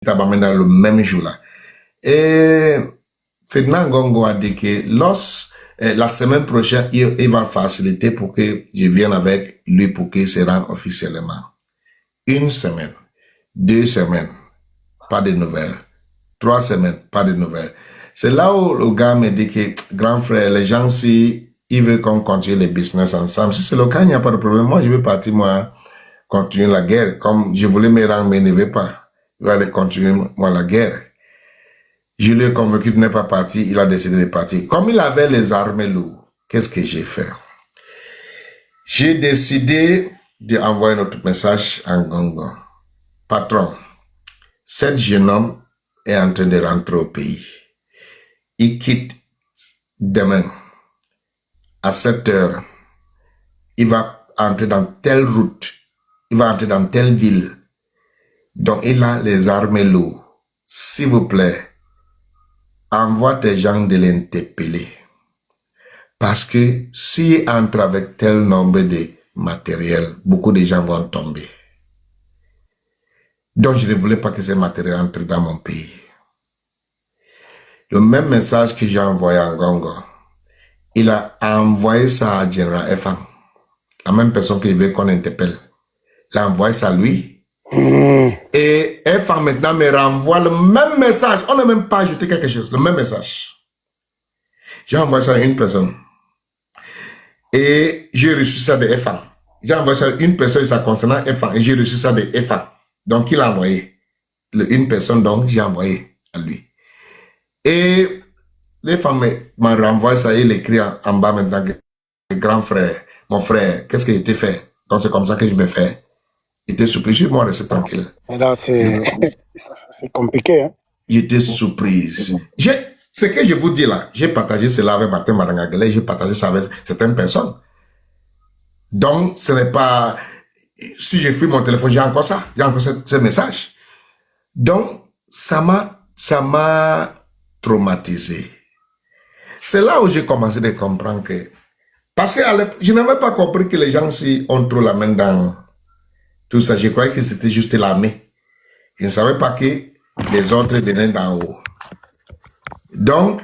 Tabamenda le même jour-là. Et Ferdinand Gongo a dit que la semaine prochaine, il va faciliter pour que je vienne avec lui pour qu'il se rende officiellement. 1 semaine, 2 semaines, pas de nouvelles. 3 semaines, pas de nouvelles. C'est là où le gars me dit que, grand frère, les gens, si ils veulent qu'on continue les business ensemble, si c'est le cas, il n'y a pas de problème. Moi, je vais partir, moi, continuer la guerre. Comme je voulais me rendre, mais ne veut pas. Je vais aller continuer, moi, la guerre. Je lui ai convaincu de ne pas partir, il a décidé de partir. Comme il avait les armes lourdes, qu'est-ce que j'ai fait? J'ai décidé d'envoyer notre message à Gongo. Patron, cet jeune homme est en train de rentrer au pays. Il quitte demain à 7 heures. Il va entrer dans telle route. Il va entrer dans telle ville. Donc, il a les armes lourdes. S'il vous plaît, envoie tes gens de l'interpeller. Parce que s'il entre avec tel nombre de matériel, beaucoup de gens vont tomber. Donc, je ne voulais pas que ces matériels entrent dans mon pays. Le même message que j'ai envoyé à Gongo, il a envoyé ça à General Efang, la même personne qui veut qu'on interpelle. Il a envoyé ça à lui. Et Efang maintenant me renvoie le même message. On n'a même pas ajouté quelque chose, le même message. J'ai envoyé ça à une personne. Et j'ai reçu ça de Efang. J'ai envoyé ça à une personne, ça concernant Efang. Et j'ai reçu ça de Efang. Donc, il a envoyé. Une personne, donc, j'ai envoyé à lui. Et les femmes m'ont renvoyé ça et il écrit en bas maintenant, grand frère, mon frère, qu'est-ce que j'ai fait? Donc, c'est comme ça que je me fais. J'étais surpris, je suis moi resté tranquille. Et là, c'est compliqué, hein? J'étais surprise. Ce que je vous dis là, j'ai partagé cela avec Martin Marangagele, j'ai partagé ça avec certaines personnes. Donc, ce n'est pas... Si j'ai pris mon téléphone, j'ai encore ça. J'ai encore ce message. Donc, ça m'a traumatisé. C'est là où j'ai commencé à comprendre que... Parce que je n'avais pas compris que les gens si ont trop la main dans tout ça. Je croyais que c'était juste l'armée. Je ne savais pas que les autres venaient d'en haut. Donc,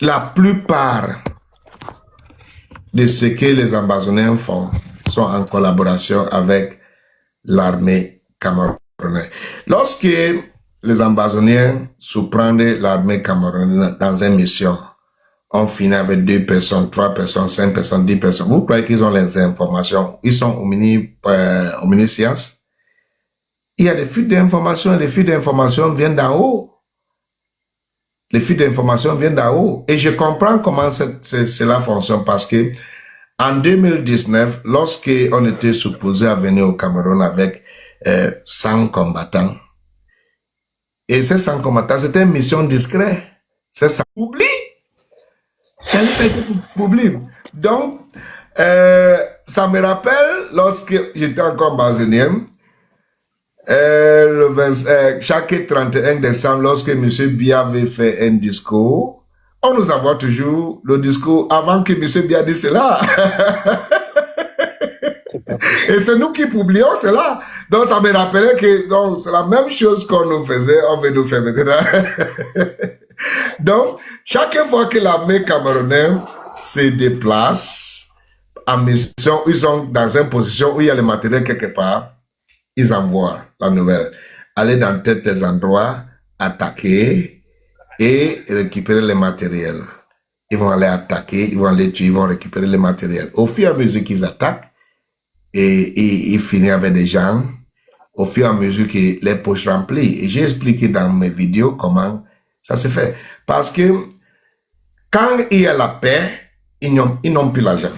la plupart de ce que les ambazoniens font sont en collaboration avec l'armée camerounaise. Lorsque les ambazoniens surprennent l'armée camerounaise dans une mission, on finit avec 2 personnes, 3 personnes, 5 personnes, 10 personnes. Vous croyez qu'ils ont les informations? Ils sont au mini-science. Il y a des fuites d'informations. Les fuites d'informations viennent d'en haut. Les fuites d'informations viennent d'en haut. Et je comprends comment cela fonctionne parce que en 2019, lorsqu'on était supposé à venir au Cameroun avec 100 combattants, et ces 100 combattants, c'était une mission discrète. C'est ça. Oublie. Oublie. Donc, ça me rappelle lorsque j'étais encore bazonien, chaque 31 décembre, lorsque M. Biya avait fait un discours, on nous envoie toujours le discours avant que M. Biya dise cela. Et c'est nous qui publions cela. Donc ça me rappelait que c'est la même chose qu'on nous faisait, on veut nous faire maintenant. Donc, chaque fois que l'armée camerounaise se déplace en mission, ils sont dans une position où il y a le matériel quelque part, ils envoient la nouvelle. Aller dans tel endroits, attaquer et récupérer le matériel. Ils vont aller attaquer, ils vont aller tuer, ils vont récupérer le matériel. Au fur et à mesure qu'ils attaquent, et ils finissent avec des gens, au fur et à mesure que les poches remplissent. Et j'ai expliqué dans mes vidéos comment ça se fait. Parce que quand il y a la paix, ils n'ont plus l'argent.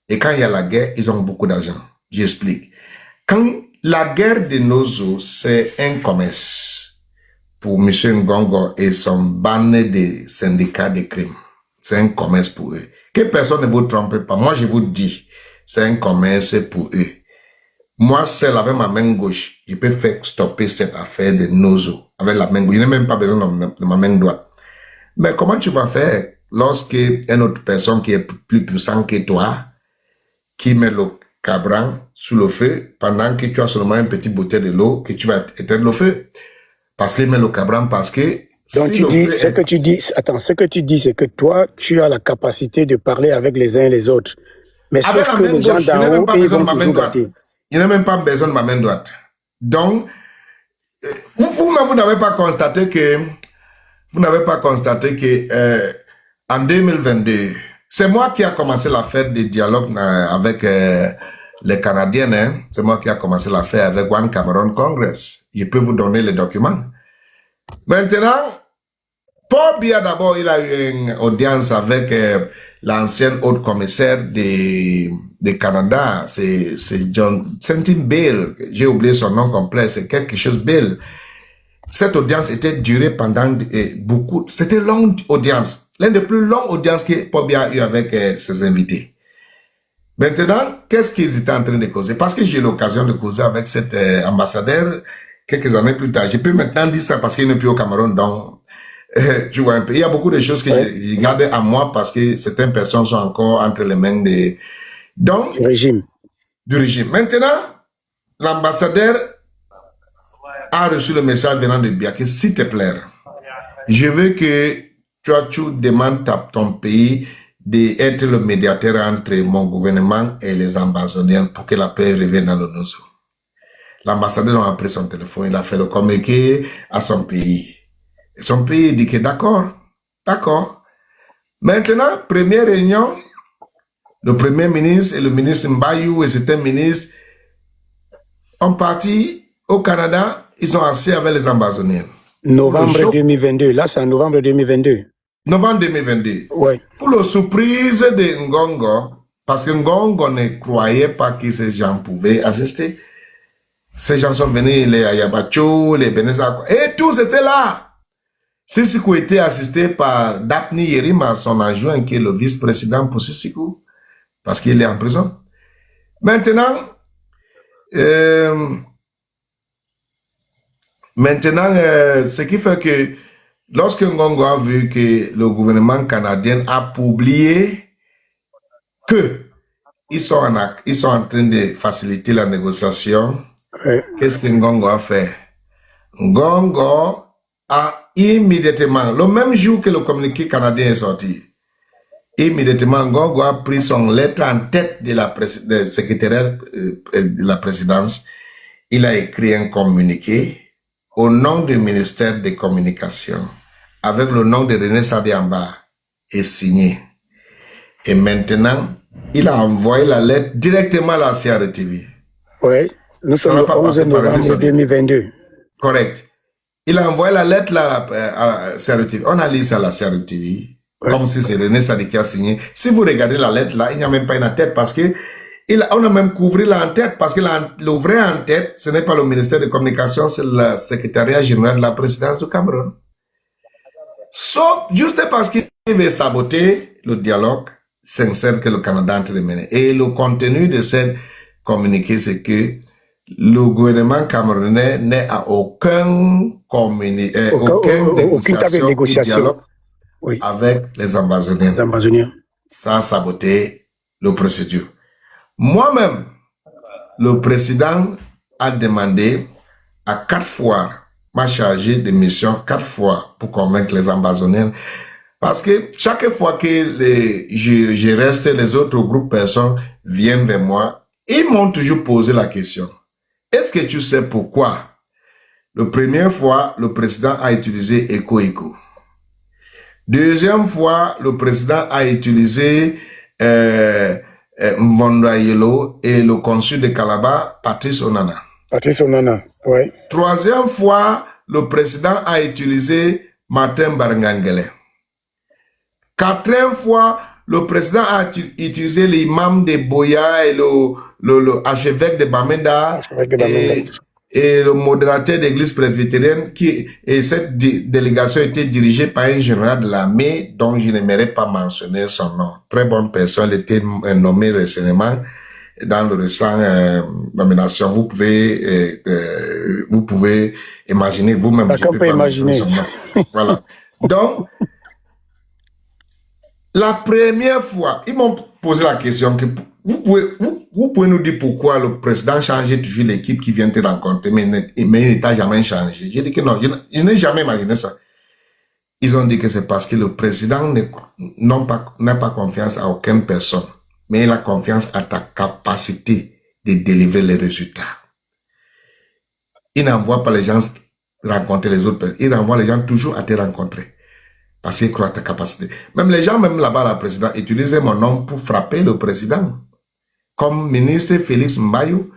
Et quand il y a la guerre, ils ont beaucoup d'argent. J'explique. Quand la guerre de nos eaux, c'est un commerce pour M. Ngongo et son banne des syndicats de crime. C'est un commerce pour eux. Que personne ne vous trompe pas. Moi, je vous dis, c'est un commerce pour eux. Moi, seul, avec ma main gauche, je peux faire stopper cette affaire de Nozo. Avec la main gauche. Je n'ai même pas besoin de ma main droite. Mais comment tu vas faire lorsque une autre personne qui est plus puissante que toi, qui met le cabran sous le feu, pendant que tu as seulement une petite bouteille de l'eau, que tu vas éteindre le feu? Parce qu'il met le Cabran, parce que... Donc si tu le dis, fait ce est- que tu dis, attends, ce que tu dis, c'est que toi, tu as la capacité de parler avec les uns et les autres. Mais Avec sauf la que main les gens gauche, je d'en n'ai même haut, pas ils besoin de vont ma main toujours droite. gâter. Je n'ai même pas besoin de ma main droite. Donc, vous-même, vous n'avez pas constaté que... Vous n'avez pas constaté que en 2022, c'est moi qui a commencé l'affaire des dialogues avec les Canadiens. Hein? C'est moi qui a commencé l'affaire avec One Cameroon Congress. Je peux vous donner les documents. Maintenant, Paul Biya d'abord, il a eu une audience avec l'ancien haut commissaire de Canada. C'est John Sentin Bale. J'ai oublié son nom complet. C'est quelque chose Bale. Cette audience était durée pendant beaucoup. C'était une longue audience. L'une des plus longues audiences que Paul Biya a eu avec ses invités. Maintenant, qu'est-ce qu'ils étaient en train de causer? Parce que j'ai eu l'occasion de causer avec cet ambassadeur quelques années plus tard. Je peux maintenant dire ça parce qu'il n'est plus au Cameroun. Donc, tu vois un peu. Il y a beaucoup de choses que j'ai gardées à moi parce que certaines personnes sont encore entre les mains du régime. Maintenant, l'ambassadeur a reçu le message venant de Biya que s'il te plaît, je veux que tu demandes à ton pays d'être le médiateur entre mon gouvernement et les ambassadeurs pour que la paix revienne dans le Nozo. L'ambassadeur a pris son téléphone, il a fait le communiqué à son pays. Et son pays dit que d'accord. Maintenant, première réunion, le premier ministre et le ministre Mbayou et certains ministres ont parti au Canada, ils sont assis avec les ambassadeurs. Novembre 2022, là c'est en novembre 2022. Novembre 2022. Ouais. Pour la surprise de Ngongo, parce que Ngongo ne croyait pas que ces gens pouvaient assister. Ces gens sont venus, les Ayabacho, les Beneza, et tous étaient là. Sisikou était assisté par Dapni Yerima, son adjoint, qui est le vice-président pour Sisikou, parce qu'il est en prison. Maintenant, ce qui fait que lorsque Ngongo a vu que le gouvernement canadien a publié que ils sont en train de faciliter la négociation, qu'est-ce que Ngongo a fait? Ngongo a immédiatement, le même jour que le communiqué canadien est sorti, immédiatement Ngongo a pris son lettre en tête de la secrétaire de la présidence. Il a écrit un communiqué au nom du ministère des Communications, avec le nom de René Sadiamba, et signé. Et maintenant, il a envoyé la lettre directement à la CRTV. Oui, nous sommes le 11 novembre 2022. Correct. Il a envoyé la lettre là, à la CRTV. On a lu ça à la CRTV, comme si c'est René Sadi qui a signé. Si vous regardez la lettre là, il n'y a même pas une tête parce que on a même couvert la en-tête parce que le vrai en-tête, ce n'est pas le ministère de Communication, c'est le secrétariat général de la présidence du Cameroun. Sauf juste parce qu'il veut saboter le dialogue sincère que le Canada est en train de mener. Et le contenu de cette communiqué, c'est que le gouvernement camerounais n'est à aucune négociation, dialogue avec les ambassadeurs. Ça a saboté le procédure. Moi-même, le président a demandé à 4 fois, m'a chargé de mission 4 fois pour convaincre les ambassadeurs. Parce que chaque fois que je reste, les autres groupes de personnes viennent vers moi, ils m'ont toujours posé la question. Est-ce que tu sais pourquoi? La première fois, le président a utilisé Eko. Deuxième fois, le président a utilisé Mvondo Yelo et le consul de Calabar, Patrice Onana. Oui. Troisième fois, le président a utilisé Martin Barngangele. Quatrième fois, le président a utilisé l'imam de Boya et le archevêque de Bamenda et le modérateur de l'église presbytérienne et cette délégation était dirigée par un général de l'armée dont je n'aimerais pas mentionner son nom. Très bonne personne, il était nommé récemment dans le récent nomination. Vous pouvez imaginer vous-même. Chacun peut imaginer. Son nom. Voilà. Donc, la première fois, ils m'ont posé la question que vous pouvez nous dire pourquoi le président change toujours l'équipe qui vient te rencontrer, mais il ne t'a jamais changé. J'ai dit que non, je n'ai jamais imaginé ça. Ils ont dit que c'est parce que le président n'a pas confiance à aucune personne, mais il a confiance à ta capacité de délivrer les résultats. Il n'envoie pas les gens rencontrer les autres personnes, il envoie les gens toujours à te rencontrer. Parce qu'il croit à ta capacité. Même les gens, même là-bas, le président, utilisaient mon nom pour frapper le président. Comme ministre Félix Mbayo,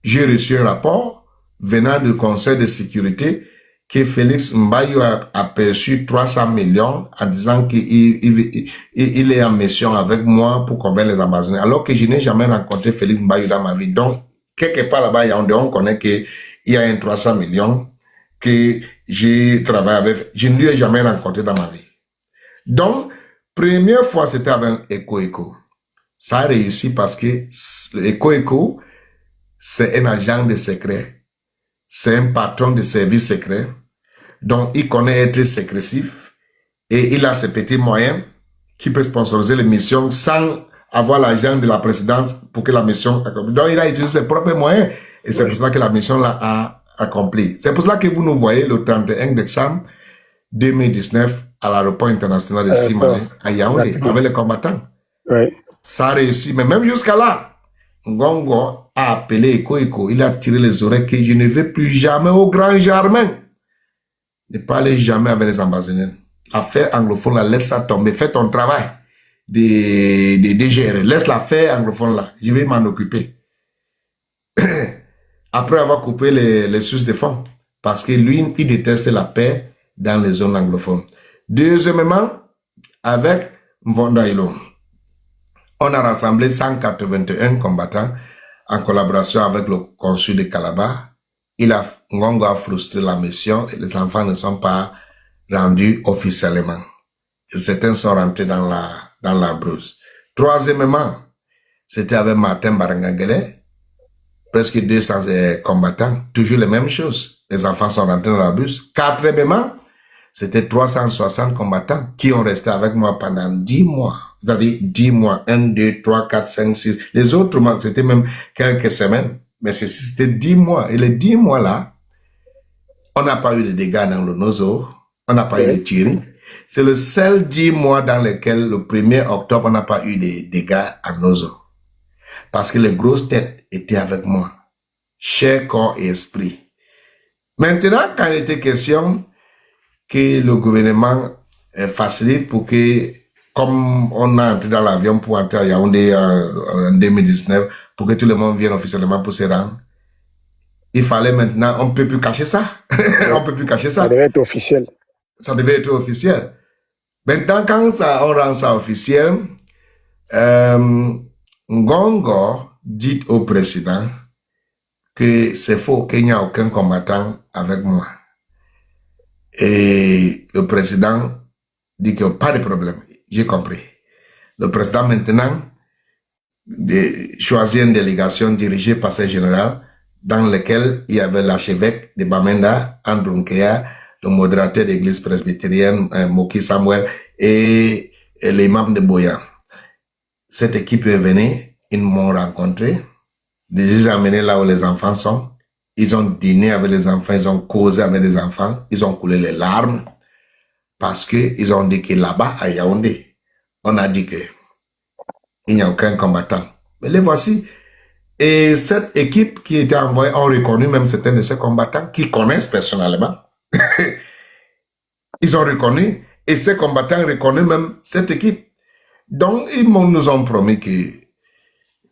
j'ai reçu un rapport venant du Conseil de sécurité que Félix Mbayo a perçu 300 millions en disant qu'il est en mission avec moi pour convaincre les ambassadeurs. Alors que je n'ai jamais rencontré Félix Mbayo dans ma vie. Donc, quelque part là-bas, on connaît qu'il y a un 300 millions que j'ai travaillé avec. Je ne lui ai jamais rencontré dans ma vie. Donc, première fois, c'était avec Eco. Ça a réussi parce que Eco, c'est un agent de secret. C'est un patron de service secret. Donc, il connaît être sécrétif et il a ses petits moyens qui peut sponsoriser les missions sans avoir l'argent de la présidence pour que la mission accomplie. Donc, il a utilisé ses propres moyens et c'est pour cela que la mission l'a accomplie. C'est pour cela que vous nous voyez le 31 décembre 2019 à l'aéroport international de Simalé, à Yaoundé, avec les combattants. Oui. Ça a réussi. Mais même jusqu'à là, Ngongo a appelé Eco. Il a tiré les oreilles que je ne vais plus jamais au Grand Germain. Ne parlez jamais avec les ambassadeurs. L'affaire anglophone, là, laisse ça tomber. Fais ton travail de gérer. Laisse l'affaire anglophone là. Je vais m'en occuper. Après avoir coupé les sources de fonds. Parce que lui, il déteste la paix dans les zones anglophones. Deuxièmement, avec Mvondaïlo, on a rassemblé 181 combattants en collaboration avec le consul de Calabar. Ngongo a frustré la mission et les enfants ne sont pas rendus officiellement. Et certains sont rentrés dans la brousse. Troisièmement, c'était avec Martin Barangagele, presque 200 combattants, toujours les mêmes choses. Les enfants sont rentrés dans la brousse. Quatrièmement, c'était 360 combattants qui ont resté avec moi pendant 10 mois. C'est-à-dire 10 mois, 1, 2, 3, 4, 5, 6. Les autres mois, c'était même quelques semaines. Mais c'était 10 mois. Et les 10 mois-là, on n'a pas eu de dégâts dans le nozo. On n'a pas eu de tueries. C'est le seul 10 mois dans lequel, le 1er octobre, on n'a pas eu de dégâts à nozo. Parce que les grosses têtes étaient avec moi. Chair, corps et esprit. Maintenant, quand il était question que le gouvernement facilite pour que, comme on a entré dans l'avion pour entrer à Yaoundé en 2019, pour que tout le monde vienne officiellement pour se rendre, il fallait maintenant, on ne peut plus cacher ça. On ne peut plus cacher ça. Ça devait être officiel. Ça devait être officiel. Maintenant, quand on rend ça officiel, Ngongo dit au président que c'est faux, qu'il n'y a aucun combattant avec moi. Et le président dit qu'il n'y a pas de problème. J'ai compris. Le président maintenant choisit une délégation dirigée par ce général dans laquelle il y avait l'archevêque de Bamenda, Andrew Nkea, le modérateur de l'église presbytérienne, Moki Samuel, et l'imam de Boya. Cette équipe est venue, ils m'ont rencontré, je les ai amenés là où les enfants sont. Ils ont dîné avec les enfants, ils ont causé avec les enfants, ils ont coulé les larmes parce qu'ils ont dit que là-bas, à Yaoundé, on a dit que il n'y a aucun combattant. Mais les voici. Et cette équipe qui était envoyée ont reconnu même certains de ces combattants qui connaissent personnellement. Ils ont reconnu et ces combattants reconnaissent même cette équipe. Donc, ils nous ont promis que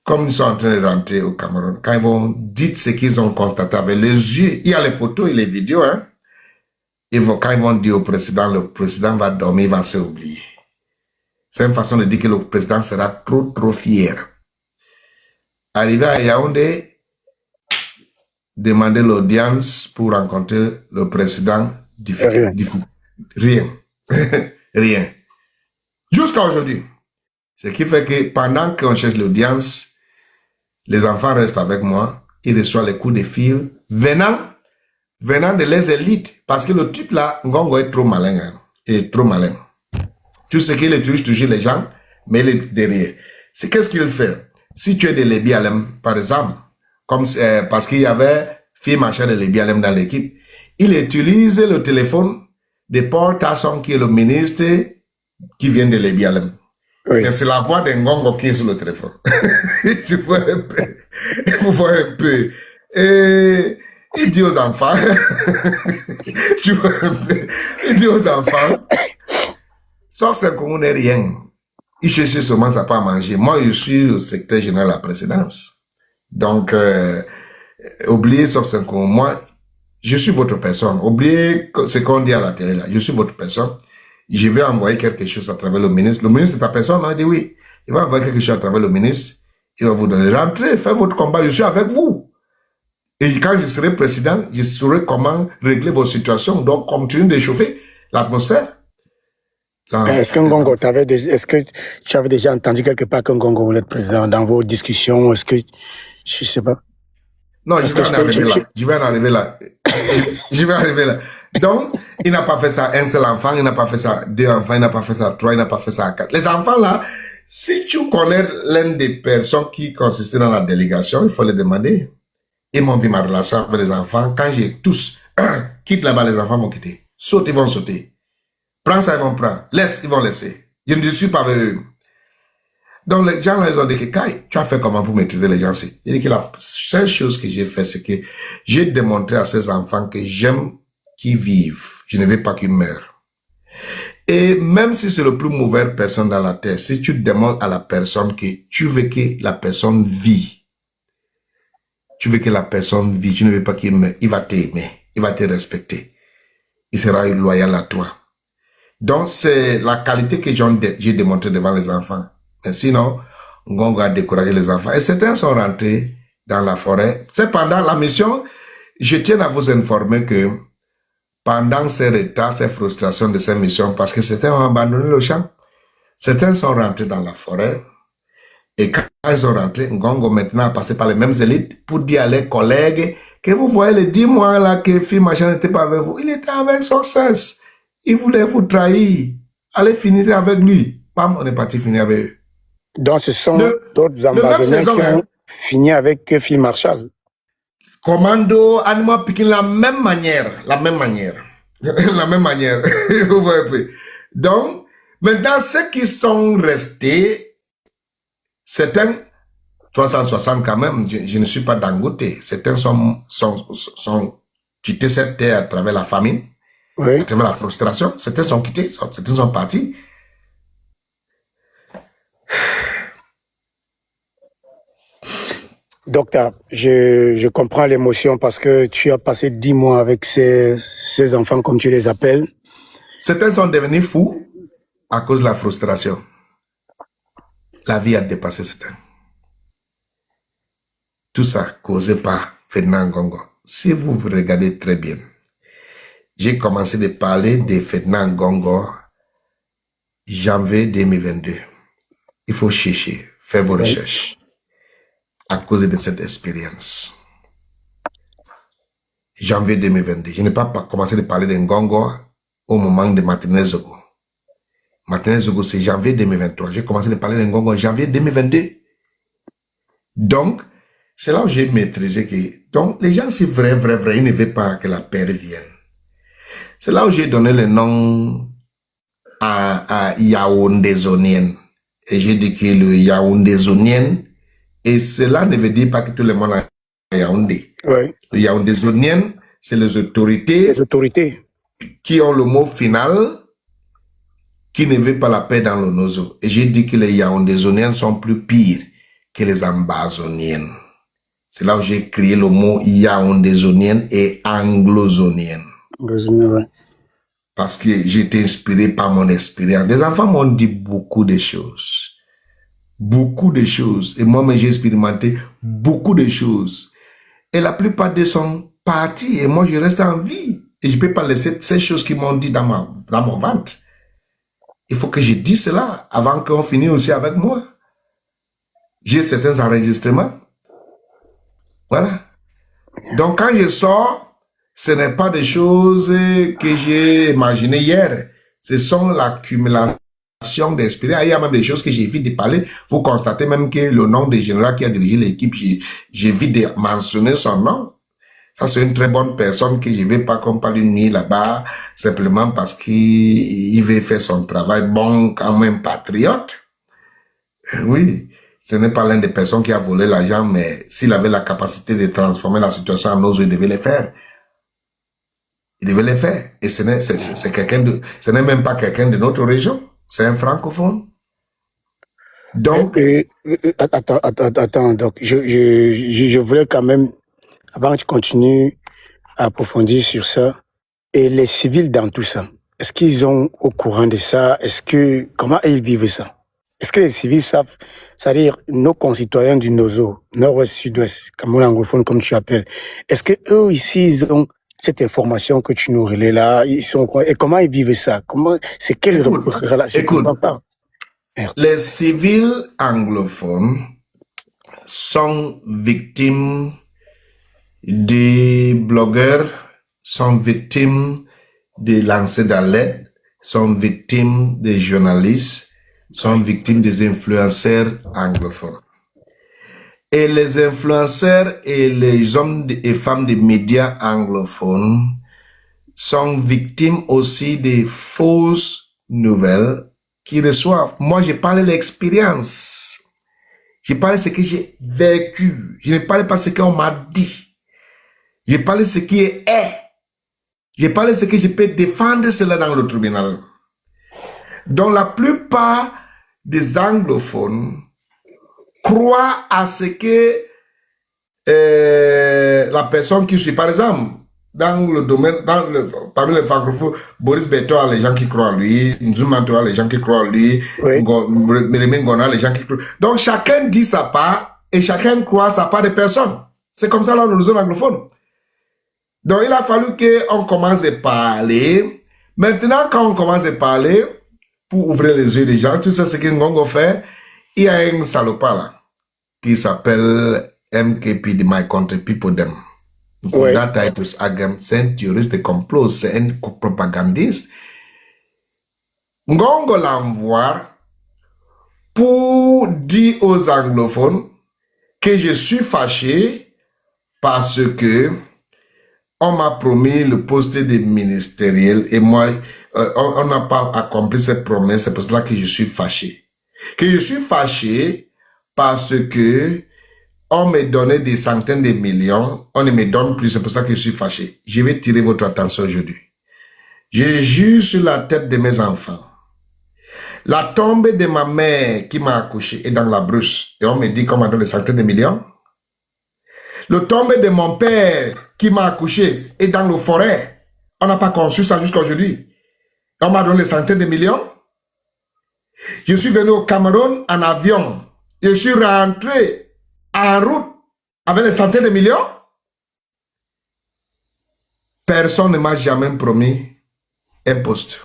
comme ils sont en train de rentrer au Cameroun, quand ils vont dire ce qu'ils ont constaté avec les yeux, il y a les photos et les vidéos, hein. Quand ils vont dire au président, le président va dormir, il va se oublier. C'est une façon de dire que le président sera trop fier. Arrivé à Yaoundé, demander l'audience pour rencontrer le président du fou. Rien. Rien. Jusqu'à aujourd'hui. Ce qui fait que pendant qu'on cherche l'audience, les enfants restent avec moi, ils reçoivent les coups de fil venant de les élites. Parce que le type là, Ngongo est trop malin. Hein. Il est trop malin. Tout ce qu'il touche toujours les gens, mais il est derrière. C'est qu'est-ce qu'il fait? Si tu es de Lébi Alem, par exemple, comme parce qu'il y avait fille machin de Lébi Alem dans l'équipe, il utilise le téléphone de Paul Tasson, qui est le ministre qui vient de Lébi Alem. Oui. Mais c'est la voix d'un Ngongo qui est sur le téléphone. Tu vois un peu. Vous voyez un peu. Et il dit aux enfants, tu vois un peu. Il dit aux enfants, sors c'est qu'on n'est rien. Il cherche seulement ça pas à manger. Moi, je suis le secrétaire général de la présidence. Donc, oubliez sors c'est qu'on. Moi, je suis votre personne. Oubliez ce qu'on dit à la télé là. Je suis votre personne. Je vais envoyer quelque chose à travers le ministre. Le ministre de ta personne, il dit oui. Il va envoyer quelque chose à travers le ministre. Il va vous donner. Rentrez, faites votre combat. Je suis avec vous. Et quand je serai président, je saurai comment régler vos situations. Donc, continuez d'échauffer l'atmosphère. Est-ce que tu avais déjà entendu quelque part qu'un Ngongo voulait être président dans vos discussions? Est-ce que, je sais pas. Non, je vais en arriver là. Je vais en arriver là. Je vais arriver là. Donc, il n'a pas fait ça un seul enfant, il n'a pas fait ça deux enfants, il n'a pas fait ça trois, il n'a pas fait ça quatre. Les enfants là, si tu connais l'une des personnes qui consistait dans la délégation, il faut les demander. Ils m'ont vu ma relation avec les enfants. Quand j'ai tous, quitte là-bas, les enfants m'ont quitté. Saute, ils vont sauter. Prends ça, ils vont prendre. Laisse, ils vont laisser. Je ne suis pas avec eux. Donc, les gens là, ils ont dit que, Kai, tu as fait comment pour maîtriser les gens? Il dit que la seule chose que j'ai fait, c'est que j'ai démontré à ces enfants que j'aime qu'ils vivent. Je ne veux pas qu'ils meurent. Et même si c'est le plus mauvaise personne dans la terre, si tu demandes à la personne que tu veux que la personne vit, tu veux que la personne vit, tu ne veux pas qu'il meure, il va t'aimer, il va te respecter. Il sera loyal à toi. Donc, c'est la qualité que j'ai démontrée devant les enfants. Mais sinon, Ngongo a découragé les enfants. Et certains sont rentrés dans la forêt. C'est pendant la mission, je tiens à vous informer que pendant ces retards, ces frustrations de ces missions, parce que certains ont abandonné le champ, certains sont rentrés dans la forêt. Et quand ils sont rentrés, Ngongo maintenant a passé par les mêmes élites pour dire à leurs collègues que vous voyez les 10 mois là que Fille Machin n'était pas avec vous. Il était avec son cesse. Il voulait vous trahir. Allez finir avec lui. Bam, on est parti finir avec eux. Donc ce sont d'autres ambassadeurs qui ont fini avec Phil Marshall. Commando, Animal Picking, la même manière. La même manière. La même manière. Vous voyez un peu. Donc, maintenant, ceux qui sont restés, certains, 360 quand même, je ne suis pas d'angouté. Certains sont quittés cette terre à travers la famine, oui, à travers la frustration. Certains sont quittés, certains sont partis. Docteur, je comprends l'émotion parce que tu as passé 10 mois avec ces enfants, comme tu les appelles. Certains sont devenus fous à cause de la frustration. La vie a dépassé certains. Tout ça causé par Ferdinand Ngongo. Si vous regardez très bien, j'ai commencé de parler de Ferdinand Ngongo janvier 2022. Il faut chercher, faire vos recherches à cause de cette expérience. Janvier 2022. Je n'ai pas commencé de parler de Ngongo au moment de Martinez Zogo. Martinez Zogo, c'est janvier 2023. J'ai commencé de parler de Ngongo en janvier 2022. Donc, c'est là où j'ai maîtrisé que... Donc, les gens, c'est vrai, ils ne veulent pas que la paix revienne. C'est là où j'ai donné le nom à Yaoundé zonien. Et j'ai dit que le Yaoundé zonien, et cela ne veut dire pas que tout le monde a Yaoundé. Oui. Le Yaoundé zonien, c'est les autorités qui ont le mot final, qui ne veulent pas la paix dans le Nozo. Et j'ai dit que les Yaoundé zoniens sont plus pires que les ambazoniennes. C'est là où j'ai créé le mot yaoundézonienne et anglozonienne. Ouais. Parce que j'ai été inspiré par mon expérience. Les enfants m'ont dit beaucoup de choses. Beaucoup de choses. Et moi-même, j'ai expérimenté beaucoup de choses. Et la plupart d'eux sont partis. Et moi, je reste en vie. Et je ne peux pas laisser ces choses qui m'ont dit dans mon ventre. Il faut que je dise cela avant qu'on finisse aussi avec moi. J'ai certains enregistrements. Voilà. Donc, quand je sors, ce n'est pas des choses que j'ai imaginées hier. Ce sont l'accumulation d'expérience. Il y a même des choses que j'évite de parler. Vous constatez même que le nom du général qui a dirigé l'équipe, j'évite de mentionner son nom. Ça, c'est une très bonne personne que je ne vais pas qu'on parle une nuit là-bas, simplement parce qu'il veut faire son travail bon, quand même patriote. Oui, ce n'est pas l'une des personnes qui a volé l'argent, mais s'il avait la capacité de transformer la situation en nos yeux, il devait le faire. Il devait le faire. Et c'est quelqu'un de, ce n'est même pas quelqu'un de notre région. C'est un francophone. Donc, attends, donc, je voulais quand même, avant que tu continues à approfondir sur ça, et les civils dans tout ça, est-ce qu'ils sont au courant de ça? Comment ils vivent ça? Est-ce que les civils savent, c'est-à-dire nos concitoyens du Nozo, nord-ouest, sud-ouest, Cameroun anglophone comme tu appelles, est-ce que eux ici, ils ont cette information que tu nous relais là, ils sont, et comment ils vivent ça? C'est quelle relation? Écoute, les civils anglophones sont victimes des blogueurs, sont victimes des lancers d'alerte, sont victimes des journalistes, sont victimes des influenceurs anglophones. Et les influenceurs et les hommes et femmes des médias anglophones sont victimes aussi des fausses nouvelles qu'ils reçoivent. Moi, je parle de l'expérience. Je parle de ce que j'ai vécu. Je ne parle pas de ce qu'on m'a dit. Je parle de ce qui est. Je parle de ce que je peux défendre cela dans le tribunal. Donc, la plupart des anglophones croient à ce que la personne qui suit, par exemple, dans le domaine, parmi les francophones, Boris Beto a les gens qui croient en lui, Nzumanto a les gens qui croient en lui, Mérémé Ngona a les gens qui croient. Donc chacun dit sa part et chacun croit sa part de personne. C'est comme ça dans le zone anglophone. Donc il a fallu qu'on commence à parler. Maintenant, quand on commence à parler, pour ouvrir les yeux des gens, tout ça, c'est que Ngongo fait. Il y a un salopard là, qui s'appelle MKP, de My Country People Them. C'est un théoriste de complot, c'est un propagandiste. Ngongo l'envoie pour dire aux anglophones que je suis fâché parce que on m'a promis le poste de ministériel et moi, on n'a pas accompli cette promesse, c'est pour cela que je suis fâché. Que je suis fâché parce que on me donnait des centaines de millions, on ne me donne plus, c'est pour ça que je suis fâché. Je vais tirer votre attention aujourd'hui. Je jure sur la tête de mes enfants. La tombe de ma mère qui m'a accouché est dans la brousse et on me dit qu'on m'a donné des centaines de millions. Le tombe de mon père qui m'a accouché est dans le forêt. On n'a pas conçu ça jusqu'à aujourd'hui. On m'a donné des centaines de millions. Je suis venu au Cameroun en avion. Je suis rentré en route avec des centaines de millions. Personne ne m'a jamais promis un poste.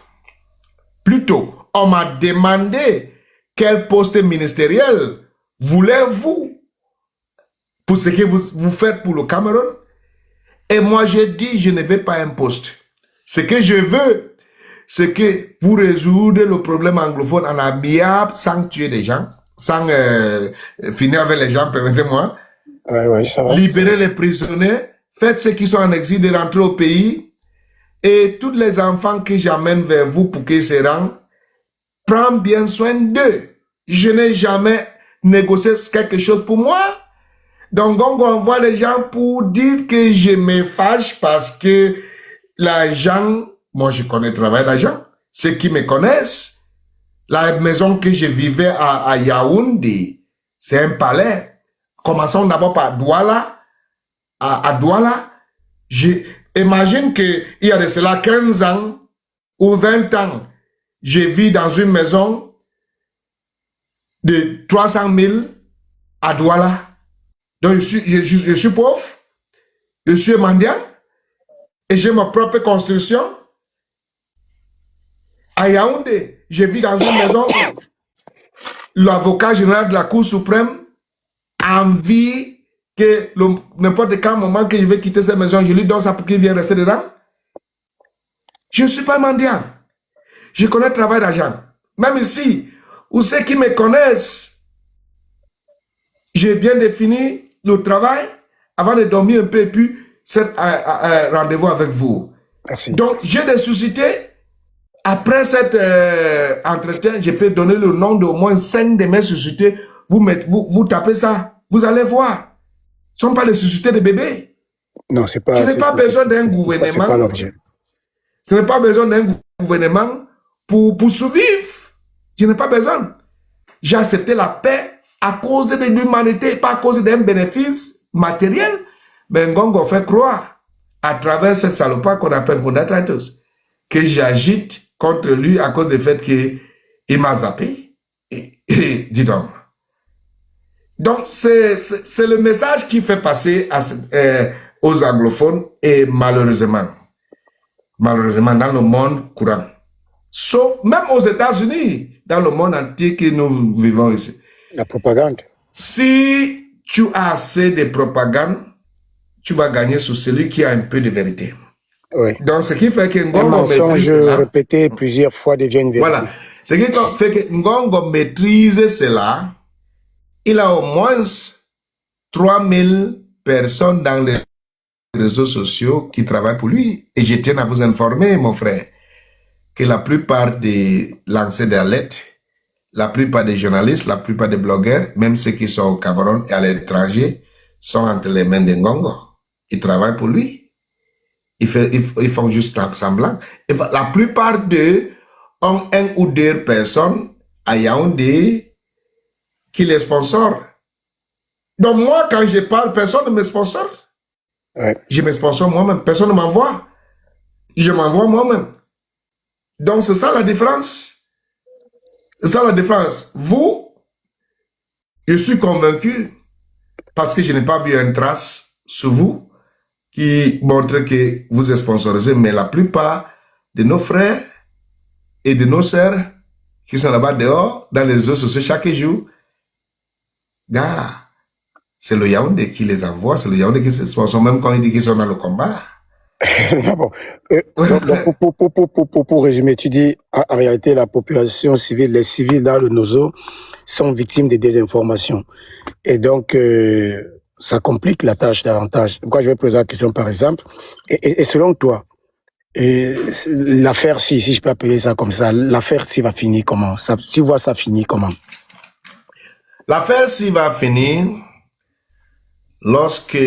Plutôt, on m'a demandé quel poste ministériel voulez-vous pour ce que vous faites pour le Cameroun. Et moi, j'ai dit, je ne veux pas un poste. Ce que je veux, c'est que vous résoudre le problème anglophone en amiable, sans tuer des gens, sans finir avec les gens, permettez-moi. Ça va. Libérer les prisonniers, faites ceux qui sont en exil de rentrer au pays, et tous les enfants que j'amène vers vous pour qu'ils se rendent, prends bien soin d'eux. Je n'ai jamais négocié quelque chose pour moi. Donc, on envoie les gens pour dire que je me fâche parce que l'argent, moi je connais le travail d'argent, ceux qui me connaissent, la maison que je vivais à Yaoundé, c'est un palais. Commençons d'abord par Douala. À Douala, j'imagine qu'il y a de cela 15 ans ou 20 ans, je vis dans une maison de 300 000 à Douala. Donc je suis pauvre, je suis mendiant et j'ai ma propre construction. À Yaoundé, je vis dans une maison, l'avocat général de la Cour suprême a envie que n'importe quel moment que je vais quitter cette maison, je lui donne ça pour qu'il vienne rester dedans. Je ne suis pas mendiant. Je connais le travail d'argent. Même ici, où ceux qui me connaissent, j'ai bien défini le travail avant de dormir un peu et puis rendez-vous avec vous. Merci. Donc, j'ai des sociétés. Après cet entretien, je peux donner le nom d'au moins 5 de mes sociétés. Vous tapez ça, vous allez voir. Ce ne sont pas les sociétés de bébés. Non, c'est pas. Je n'ai pas besoin d'un gouvernement. C'est pas l'objet. Je n'ai pas besoin d'un gouvernement pour survivre. Je n'ai pas besoin. J'ai accepté la paix à cause de l'humanité, pas à cause d'un bénéfice matériel. Mais Ngongo fait croire, à travers cette salopard qu'on appelle Kunda Tratos, que j'agite contre lui à cause du fait qu'il m'a zappé. Dis donc. Donc, c'est le message qui fait passer aux anglophones et malheureusement, dans le monde courant. Sauf, même aux États-Unis, dans le monde entier que nous vivons ici. La propagande. Si tu as assez de propagande, tu vas gagner sur celui qui a un peu de vérité. Oui. Donc, ce qui fait que Ngongo maîtrise cela. Répété plusieurs fois devient une vérité. Voilà. Ce qui fait que Ngongo maîtrise cela. Il a au moins 3000 personnes dans les réseaux sociaux qui travaillent pour lui. Et je tiens à vous informer, mon frère, que la plupart des lanceurs d'alerte, la plupart des journalistes, la plupart des blogueurs, même ceux qui sont au Cameroun et à l'étranger, sont entre les mains de Ngongo. Ils travaillent pour lui. Ils font juste semblant. Et la plupart d'eux ont un ou deux personnes à Yaoundé qui les sponsorent. Donc moi, quand je parle, personne ne me sponsore. Ouais. Je me sponsore moi-même. Personne ne m'envoie. Je m'envoie moi-même. Donc c'est ça la différence. C'est ça la différence. Vous, je suis convaincu, parce que je n'ai pas vu une trace sur vous, qui montre que vous êtes sponsorisé, mais la plupart de nos frères et de nos sœurs qui sont là-bas dehors, dans les réseaux sociaux chaque jour, gars, c'est le Yaoundé qui les envoie, c'est le Yaoundé qui se sponsor, même quand ils disent qu'ils sont dans le combat. Bon. Pour résumer, tu dis, en réalité, la population civile, les civils dans le Nozo sont victimes de désinformation. Et donc, ça complique la tâche davantage. Pourquoi je vais poser la question, par exemple, et selon toi, l'affaire, si je peux appeler ça comme ça, l'affaire si va finir comment? Tu vois ça finir comment? L'affaire si va finir lorsque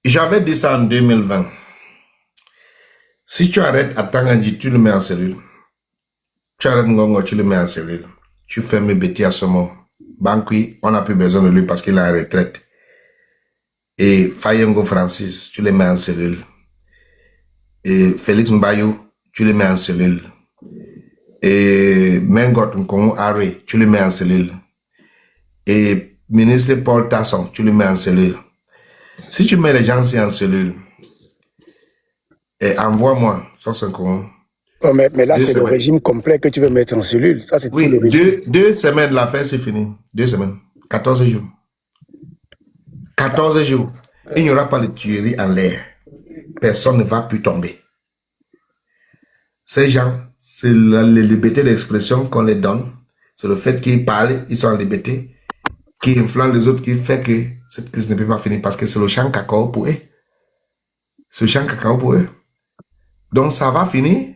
j'avais dit ça en 2020. Si tu arrêtes Atangandji, tu le mets en cellule. Tu arrêtes Ngongo, tu le mets en cellule. Tu fermes Betty Assomo. Bankui, on n'a plus besoin de lui parce qu'il est en retraite. Et Fayengo Francis, tu le mets en cellule. Et Félix Mbayou, tu le mets en cellule. Et Mengot Nkongo Harry, tu le mets en cellule. Et ministre Paul Tasson, tu le mets en cellule. Si tu mets les gens en cellule, et envoie-moi sur ce compte. Oh, mais là, c'est le régime complet que tu veux mettre en cellule. Ça, c'est oui, le régime. 2 semaines, l'affaire, c'est fini. 2 semaines. 14 jours. 14 jours. Il n'y aura pas de tuerie en l'air. Personne ne va plus tomber. Ces gens, c'est la liberté d'expression qu'on les donne. C'est le fait qu'ils parlent, ils sont en liberté, qui influencent les autres, qui fait que cette crise ne peut pas finir parce que c'est le champ cacao pour eux. C'est le champ cacao pour eux. Donc ça va finir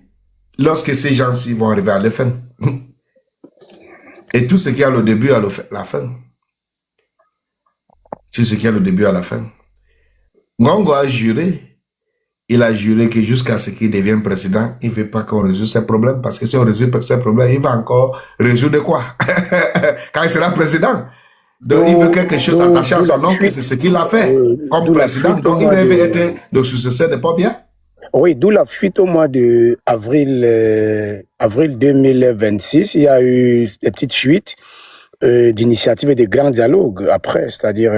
lorsque ces gens-ci vont arriver à la fin. Et tout ce qui a le début a la fin. Tout ce qui a le début à la fin. Ngongo a juré. Il a juré que jusqu'à ce qu'il devienne président, il ne veut pas qu'on résout ses problèmes. Parce que si on résout ses problèmes, il va encore résoudre quoi? Quand il sera président. Donc il veut quelque chose attaché à son nom, que c'est ce qu'il a fait comme président. Donc il devait être le successeur de Pobia. Oui, d'où la fuite au mois d'avril avril 2026. Il y a eu des petites fuites d'initiatives et de grands dialogues après. C'est-à-dire,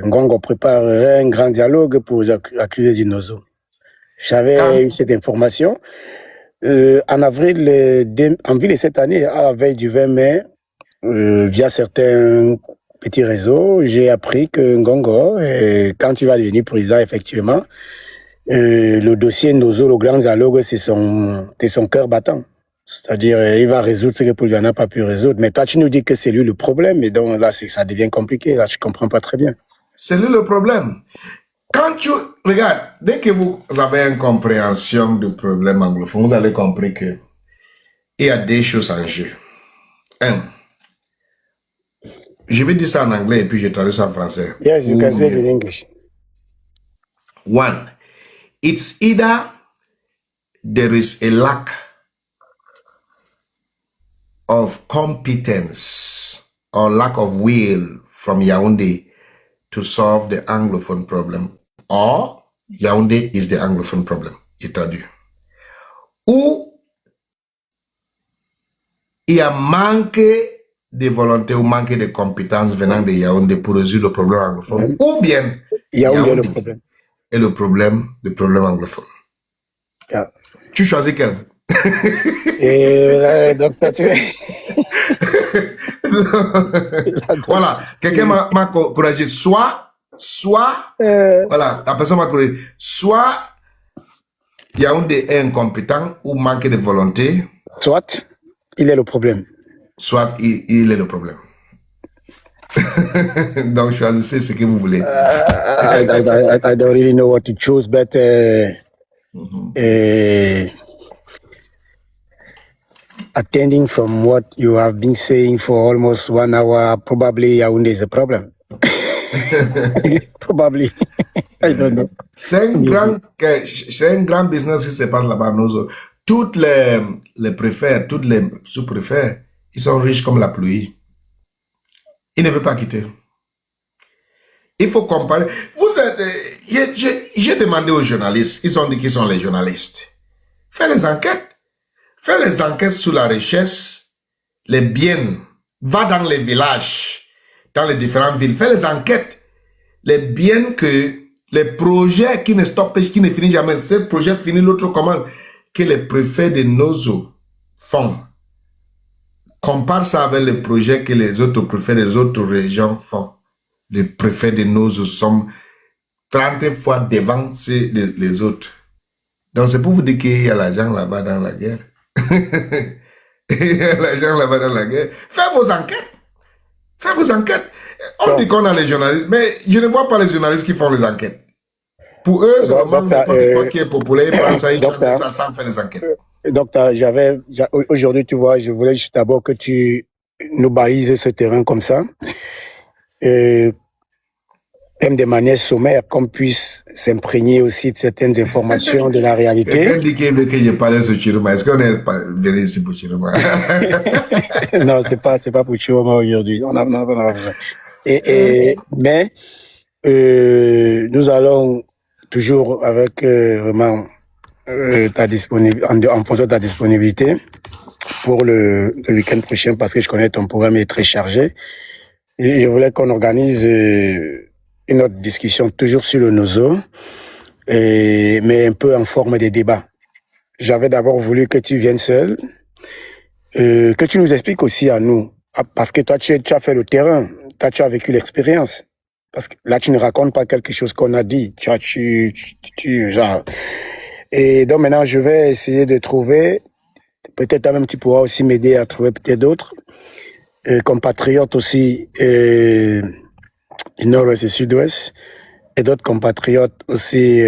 Ngongo prépare un grand dialogue pour accuser du Nozo. J'avais eu cette information. En avril, en ville cette année, à la veille du 20 mai, via certains petits réseaux, j'ai appris que Ngongo, quand il va devenir président, effectivement, le dossier Nozo, le grand dialogue, c'est son cœur battant. C'est-à-dire, il va résoudre ce que Paul n'a pas pu résoudre. Mais toi, tu nous dis que c'est lui le problème, et donc là, ça devient compliqué. Là, je comprends pas très bien. C'est lui le problème. Quand tu regardes, dès que vous avez une compréhension du problème anglophone, vous allez comprendre que il y a des choses en jeu. Un, je vais dire ça en anglais et puis je traduis ça en français. Yes, you can say it in English. One, it's either there is a lack of competence or lack of will from Yaoundé to solve the Anglophone problem, or Yaoundé is the Anglophone problem. Je traduis. Ou il y a manqué de volonté ou manqué de compétences venant de Yaoundé pour résoudre le problème anglophone, ou bien Yaoundé est le problème. Et le problème anglophone. Yeah. Tu choisis quel? Docteur, tu Voilà, quelqu'un m'a encouragé, soit, voilà, la personne m'a encouragé, soit Yaoundé est incompétent ou manque de volonté. Soit, il est le problème. Soit, il est le problème. Donc, choisissez ce que vous voulez. I don't really know what to choose, but attending from what you have been saying for almost 1 hour, probably Yaoundé is a problem. Probably. I don't know. C'est un grand business qui se passe là-bas. Toutes les préfets, toutes les sous-préfets, ils sont riches comme la pluie. Ils ne veulent pas quitter. Il faut comparer. J'ai demandé aux journalistes, ils ont dit qu'ils sont les journalistes. Fais les enquêtes. Fais les enquêtes sur la richesse, les biens. Va dans les villages, dans les différentes villes. Fais les enquêtes. Les biens que, les projets qui ne stoppent, qui ne finissent jamais. Ce projet finit l'autre commande que les préfets de Nozo font. Compare ça avec les projets que les autres préfets des autres régions font. Les préfets de Nozo sont 30 fois devant les autres. Donc c'est pour vous dire qu'il y a l'argent là-bas dans la guerre. Il y a l'argent là-bas dans la guerre. Faites vos enquêtes. Faites vos enquêtes. On dit qu'on a les journalistes, mais je ne vois pas les journalistes qui font les enquêtes. Pour eux, c'est vraiment n'importe quoi qui est populaire. Ils prennent ça, ils chantent ça sans faire les enquêtes. Docteur, aujourd'hui, tu vois, je voulais juste d'abord que tu nous balises ce terrain comme ça. Même de manière sommaire, qu'on puisse s'imprégner aussi de certaines informations de la réalité. Quelqu'un dit qu'il veut que je parle sur Chiroma. Est-ce qu'on est venu ici pour Chiroma? Non, c'est pas pour Chiroma aujourd'hui. Mais nous allons toujours avec vraiment ta disponibilité, en fonction de ta disponibilité pour le week-end prochain, parce que je connais ton programme est très chargé. Et je voulais qu'on organise une autre discussion toujours sur le Nozo, mais un peu en forme de débat. J'avais d'abord voulu que tu viennes seul, que tu nous expliques aussi à nous, parce que toi tu as fait le terrain, toi tu as vécu l'expérience. Parce que là tu ne racontes pas quelque chose qu'on a dit, genre. Et donc maintenant je vais essayer de trouver, peut-être même tu pourras aussi m'aider à trouver peut-être d'autres compatriotes aussi du nord-ouest et sud-ouest, et d'autres compatriotes aussi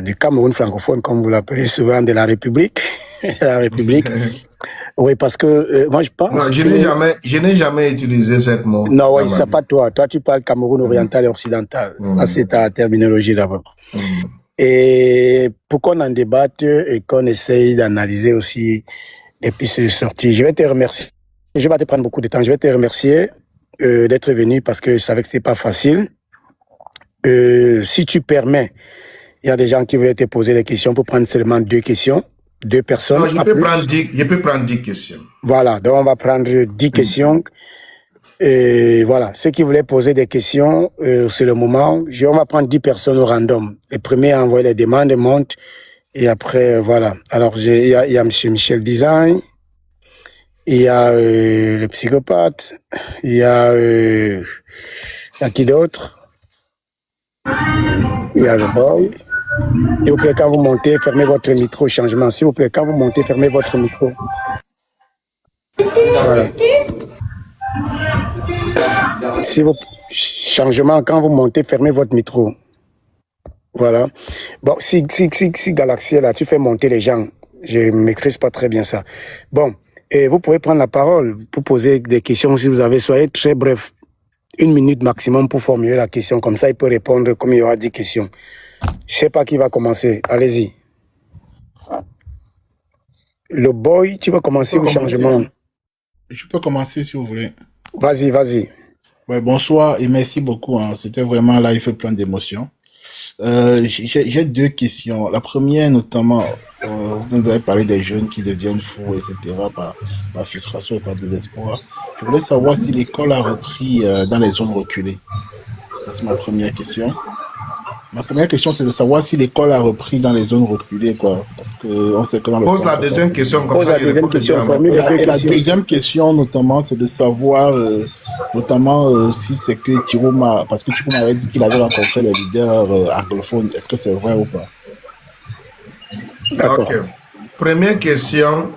du Cameroun francophone, comme vous l'appelez souvent, de la République. Oui, parce que moi je pense. Non, je n'ai jamais utilisé cette mot. Non, oui, c'est pas toi. Toi, tu parles Cameroun oriental et occidental. Ça, c'est ta terminologie d'abord. Et pour qu'on en débatte et qu'on essaye d'analyser aussi des pistes de sortie, je vais te remercier. Je vais pas te prendre beaucoup de temps. Je vais te remercier d'être venu parce que je savais que c'est pas facile. Si tu permets, il y a des gens qui veulent te poser des questions pour prendre seulement 2 questions, 2 personnes. Non, je peux prendre 10 questions. Voilà, donc on va prendre 10 questions. Et voilà, ceux qui voulaient poser des questions, c'est le moment. On va prendre 10 personnes au random. Les premiers à envoyer les demandes montent. Et après, voilà. Alors, il y a M. Michel Design. Il y a le psychopathe. Il y a qui d'autre? Il y a le boy. S'il vous plaît, quand vous montez, fermez votre micro. Changement. S'il vous plaît, quand vous montez, fermez votre micro. Voilà. Si vous... Changement, quand vous montez, fermez votre micro. Voilà. Bon, si Galaxy est là, tu fais monter les gens. Je ne maîtrise pas très bien ça. Bon, et vous pouvez prendre la parole pour poser des questions si vous avez. Soyez très bref. 1 minute maximum pour formuler la question. Comme ça, il peut répondre comme il y aura 10 questions. Je ne sais pas qui va commencer. Allez-y. Le boy, tu vas commencer au changement. Je peux commencer si vous voulez. Vas-y, vas-y. Ouais, bonsoir et merci beaucoup. Hein. C'était vraiment là, il fait plein d'émotions. J'ai 2 questions. La première, notamment, vous nous avez parlé des jeunes qui deviennent fous, etc., par frustration et par désespoir. Je voulais savoir si l'école a repris dans les zones reculées. C'est ma première question. Ma première question, c'est de savoir si l'école a repris dans les zones reculées, quoi. Parce que on sait que dans le Pose la deuxième question, comme Pose ça, la deuxième question, formule les deux Et la questions. deuxième question, notamment, c'est de savoir, notamment, si c'est que Tiroma, parce que Tiroma avait dit qu'il avait rencontré les leaders anglophones. Est-ce que c'est vrai ou pas? D'accord. Ok. Première question.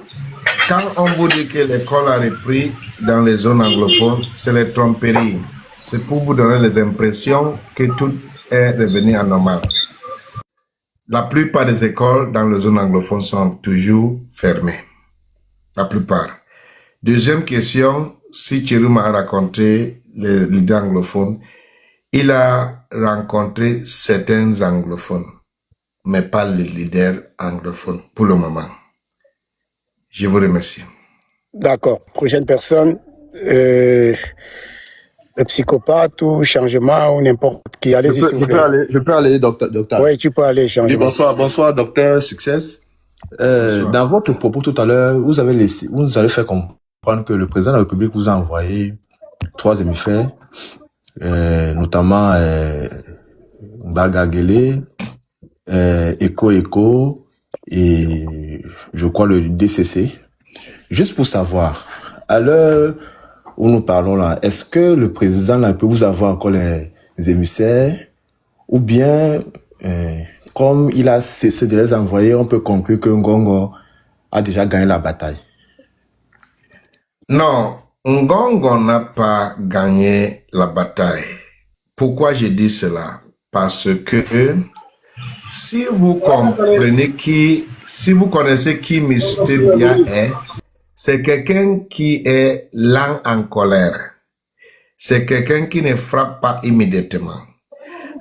Quand on vous dit que l'école a repris dans les zones anglophones, c'est les tromperies. C'est pour vous donner les impressions que tout est revenu à normal. La plupart des écoles dans les zones anglophones sont toujours fermées. La plupart. Deuxième question, si Chiruma a rencontré les leaders anglophones, il a rencontré certains anglophones, mais pas les leaders anglophones pour le moment. Je vous remercie. D'accord. Prochaine personne, le psychopathe ou changement ou n'importe qui. Allez-y, s'il vous plaît. Je peux aller, docteur. Oui, tu peux aller, Oui, changement. bonsoir, docteur Success. Dans votre propos tout à l'heure, vous avez fait comprendre que le président de la République vous a envoyé 3 hémisphères, notamment Bagagele, Eco et je crois le DCC. Juste pour savoir, à l'heure où nous parlons là, est-ce que le président là peut vous avoir encore les émissaires ou bien comme il a cessé de les envoyer, on peut conclure que Ngongo a déjà gagné la bataille? Non, Ngongo n'a pas gagné la bataille. Pourquoi je dis cela? Parce que si vous connaissez qui M. Biya est, c'est quelqu'un qui est lent en colère. C'est quelqu'un qui ne frappe pas immédiatement.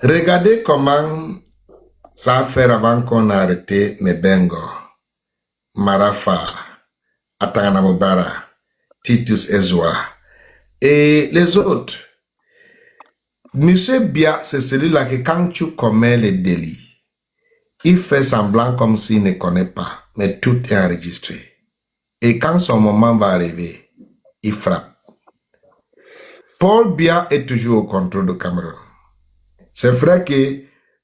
Regardez comment ça a fait avant qu'on a arrêté Mebengo, Marafa, Atangana Mubara, Titus Ezwa et les autres. Monsieur Biya, c'est celui-là que quand tu commets les délits, il fait semblant comme s'il ne connaît pas, mais tout est enregistré. Et quand son moment va arriver, il frappe. Paul Biya est toujours au contrôle du Cameroun. C'est vrai que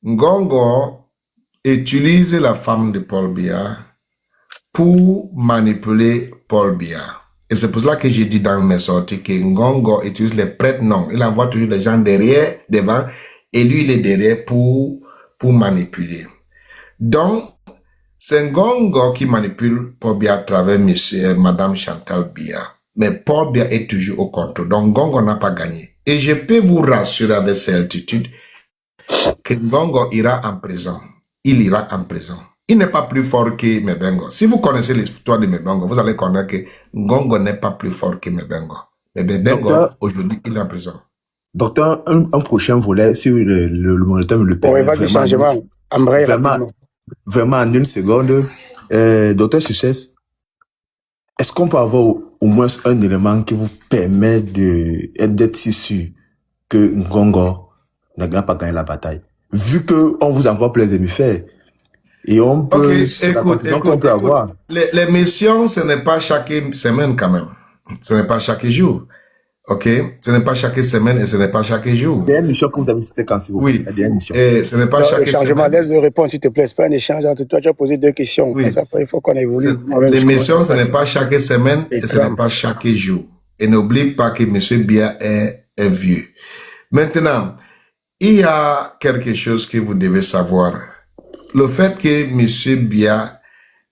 Ngongo utilise la femme de Paul Biya pour manipuler Paul Biya. Et c'est pour cela que j'ai dit dans mes sorties que Ngongo utilise les prête-noms. Il envoie toujours des gens derrière, devant, et lui il est derrière pour manipuler. Donc, c'est Ngongo qui manipule Paul Biya à travers Madame Chantal Biya. Mais Paul Biya est toujours au contrôle. Donc, Ngongo n'a pas gagné. Et je peux vous rassurer avec certitude que Ngongo ira en prison. Il ira en prison. Il n'est pas plus fort que Mebengo. Si vous connaissez l'histoire de Mebengo, vous allez connaître que Ngongo n'est pas plus fort que Mebengo. Mais Mebengo, aujourd'hui, il est en prison. Docteur, un prochain volet, si le moniteur me le permet. Oui, vas-y, changement. Vraiment en 1 seconde. Docteur Success, est-ce qu'on peut avoir au moins un élément qui vous permet d'être si sûr que Ngongo n'a pas gagné la bataille? Vu qu'on vous envoie plein hémisphères, et on peut, on peut avoir. Les missions, ce n'est pas chaque semaine quand même. Ce n'est pas chaque jour. Ok? Ce n'est pas chaque semaine et ce n'est pas chaque jour. Il y a une mission que vous avez citée quand vous oui. Et ce n'est pas chaque semaine. Laisse-le répondre, s'il te plaît. C'est pas un échange entre toi. Tu as posé 2 questions. Oui. Après, il faut qu'on évolue. Les missions, ce n'est pas chaque semaine et ce n'est pas chaque jour. Et n'oublie pas que M. Biya est vieux. Maintenant, il y a quelque chose que vous devez savoir. le fait que M. Bia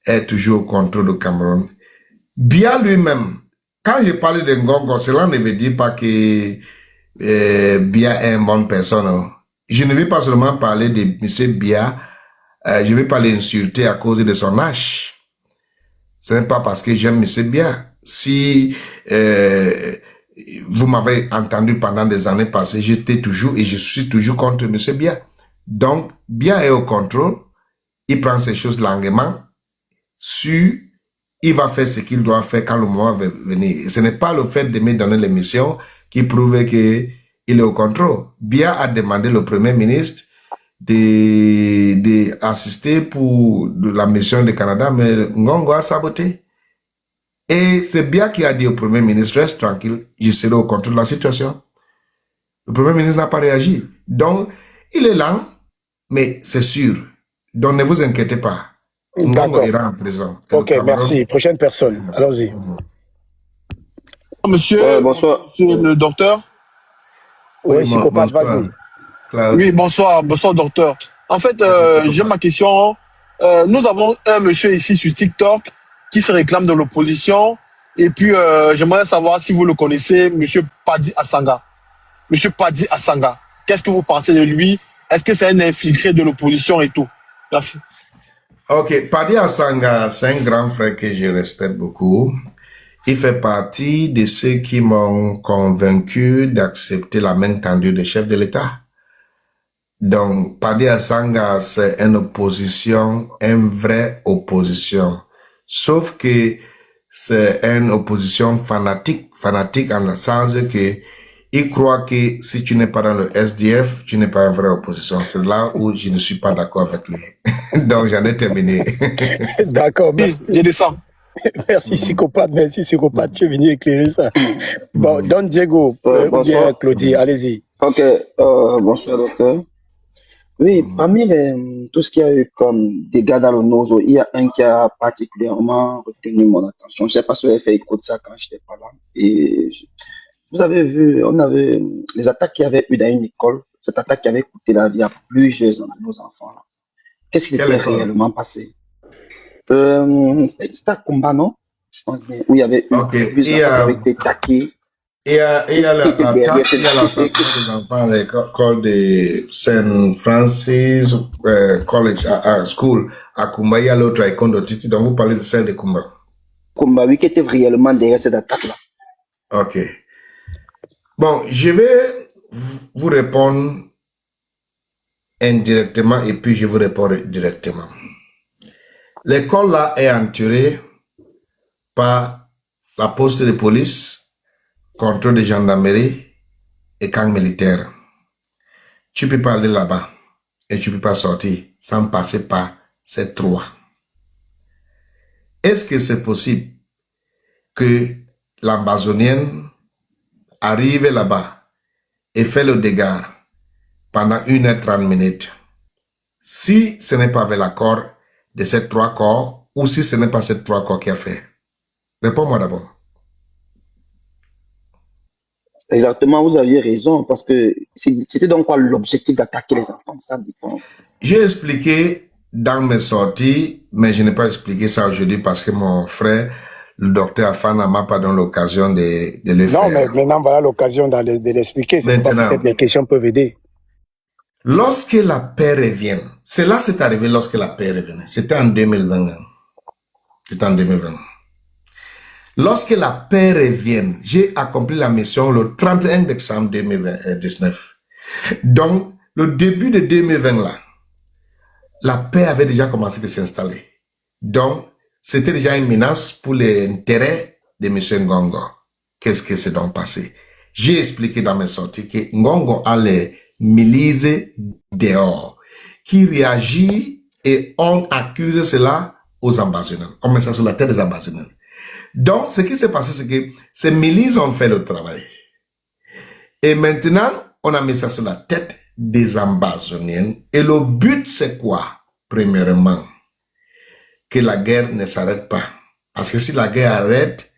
est toujours au contrôle du Cameroun, Bia lui-même, quand je parle de Ngongo, cela ne veut dire pas que Bia est une bonne personne. Non. Je ne vais pas seulement parler de M. Bia, je ne vais pas l'insulter à cause de son âge. Ce n'est pas parce que j'aime M. Bia. Si vous m'avez entendu pendant des années passées, j'étais toujours et je suis toujours contre M. Bia. Donc, Bia est au contrôle, il prend ces choses longuement, il va faire ce qu'il doit faire quand le moment va venir. Ce n'est pas le fait de me donner l'émission qui prouve qu'il est au contrôle. Bia a demandé au Premier ministre d'assister pour la mission du Canada, mais Ngongo a saboté. Et c'est Bia qui a dit au Premier ministre, reste tranquille, je serai au contrôle de la situation. Le Premier ministre n'a pas réagi. Donc, il est lent, mais c'est sûr. Donc, ne vous inquiétez pas. Ngongo ira en prison. Ok, merci. Prochaine personne. Allons-y. Monsieur, bonsoir. monsieur le docteur. Oui, psychopathe, vas-y. Oui, bonsoir, docteur. En fait, j'ai ma question. Nous avons un monsieur ici sur TikTok qui se réclame de l'opposition. Et puis, j'aimerais savoir si vous le connaissez, monsieur Padi Asanga. Monsieur Padi Asanga, qu'est-ce que vous pensez de lui? Est-ce que c'est un infiltré de l'opposition et tout? Merci. Ok, Padi Asanga, c'est un grand frère que je respecte beaucoup. Il fait partie de ceux qui m'ont convaincu d'accepter la main tendue des chefs de l'État. Donc, Padi Asanga, c'est une opposition, une vraie opposition. Sauf que c'est une opposition fanatique en le sens que il croit que si tu n'es pas dans le SDF, tu n'es pas une vraie opposition. C'est là où je ne suis pas d'accord avec lui. Donc, j'en ai terminé. D'accord, merci. Je descends. Merci, psychopathe. Merci, psychopathe. Tu es venu éclairer ça. Bon, Don Diego, ou bien Claudie, allez-y. Ok, bonsoir docteur. Oui, parmi tout ce qu'il y a eu comme dégâts dans le Nozo, il y a un qui a particulièrement retenu mon attention. Je ne sais pas si vous avez fait écho de ça quand je n'étais pas là. Et vous avez vu, on avait les attaques qu'il y avait eu dans une école, cette attaque qui avait coûté la vie à plusieurs de nos enfants. Là. Qu'est-ce qui s'était réellement passé? C'était un combat, non? Je pense bien. Où il y avait eu plusieurs enfants qui avaient été attaqués. Il y a l'attaque des enfants à l'école de Saint Francis College, School, à Kumba. Il y a l'autre à Ikondo Titi, donc vous parlez de celle de Kumba. Kumba, oui, qui était réellement derrière cette attaque-là. Ok. Bon, je vais vous répondre indirectement et puis je vous réponds directement. L'école là est entourée par la poste de police, contrôle de gendarmerie et camp militaire. Tu peux pas aller là-bas et tu peux pas sortir sans passer par ces trois. Est-ce que c'est possible que l'ambazonienne arrive là-bas et fait le dégât pendant 1h30? Si ce n'est pas avec l'accord de ces trois corps ou si ce n'est pas ces trois corps qui a fait? Réponds-moi d'abord. Exactement, vous aviez raison, parce que c'était donc quoi l'objectif d'attaquer les enfants de sa défense? J'ai expliqué dans mes sorties, mais je n'ai pas expliqué ça aujourd'hui parce que mon frère, le docteur Afana, m'a pas donné l'occasion de le faire. Non, mais maintenant, voilà l'occasion de l'expliquer. Peut-être les questions peuvent aider. Lorsque la paix revient, cela s'est arrivé lorsque la paix revenait. C'était en 2020. C'était en 2020. Lorsque la paix revient, j'ai accompli la mission le 31 décembre 2019. Donc, le début de 2020 là, la paix avait déjà commencé à s'installer. Donc, c'était déjà une menace pour l'intérêt de M. Ngongo. Qu'est-ce qui s'est donc passé? J'ai expliqué dans mes sorties que Ngongo a les milices dehors, qui réagit et on accuse cela aux ambassadeurs. On met ça sur la tête des ambassadeurs. Donc, ce qui s'est passé, c'est que ces milices ont fait le travail. Et maintenant, on a mis ça sur la tête des ambazoniennes. Et le but, c'est quoi? Premièrement, que la guerre ne s'arrête pas. Parce que si la guerre arrête,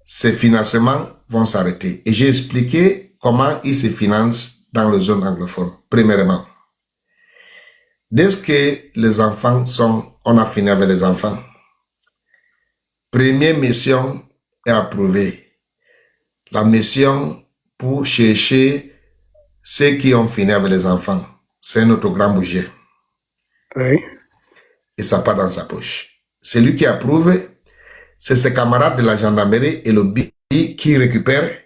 ces financements vont s'arrêter. Et j'ai expliqué comment ils se financent dans la zone anglophone, premièrement. dès que les enfants on a fini avec les enfants, première mission est approuvée. La mission pour chercher ceux qui ont fini avec les enfants. C'est notre grand budget. Oui. Et ça part dans sa poche. Celui qui approuve, c'est ses camarades de la gendarmerie et le BI qui récupèrent.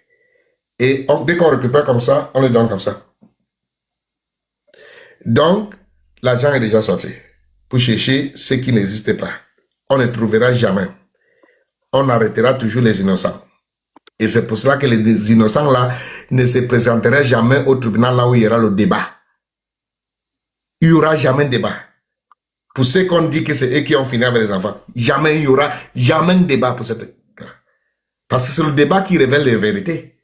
Et dès qu'on récupère comme ça, on le donne comme ça. Donc, l'argent est déjà sorti pour chercher ceux qui n'existent pas. On ne trouvera jamais. On arrêtera toujours les innocents. Et c'est pour cela que les innocents là ne se présenteraient jamais au tribunal là où il y aura le débat. Il n'y aura jamais de débat. Pour ceux qu'on dit que c'est eux qui ont fini avec les enfants, jamais il n'y aura jamais de débat pour cette cas. Parce que c'est le débat qui révèle les vérités.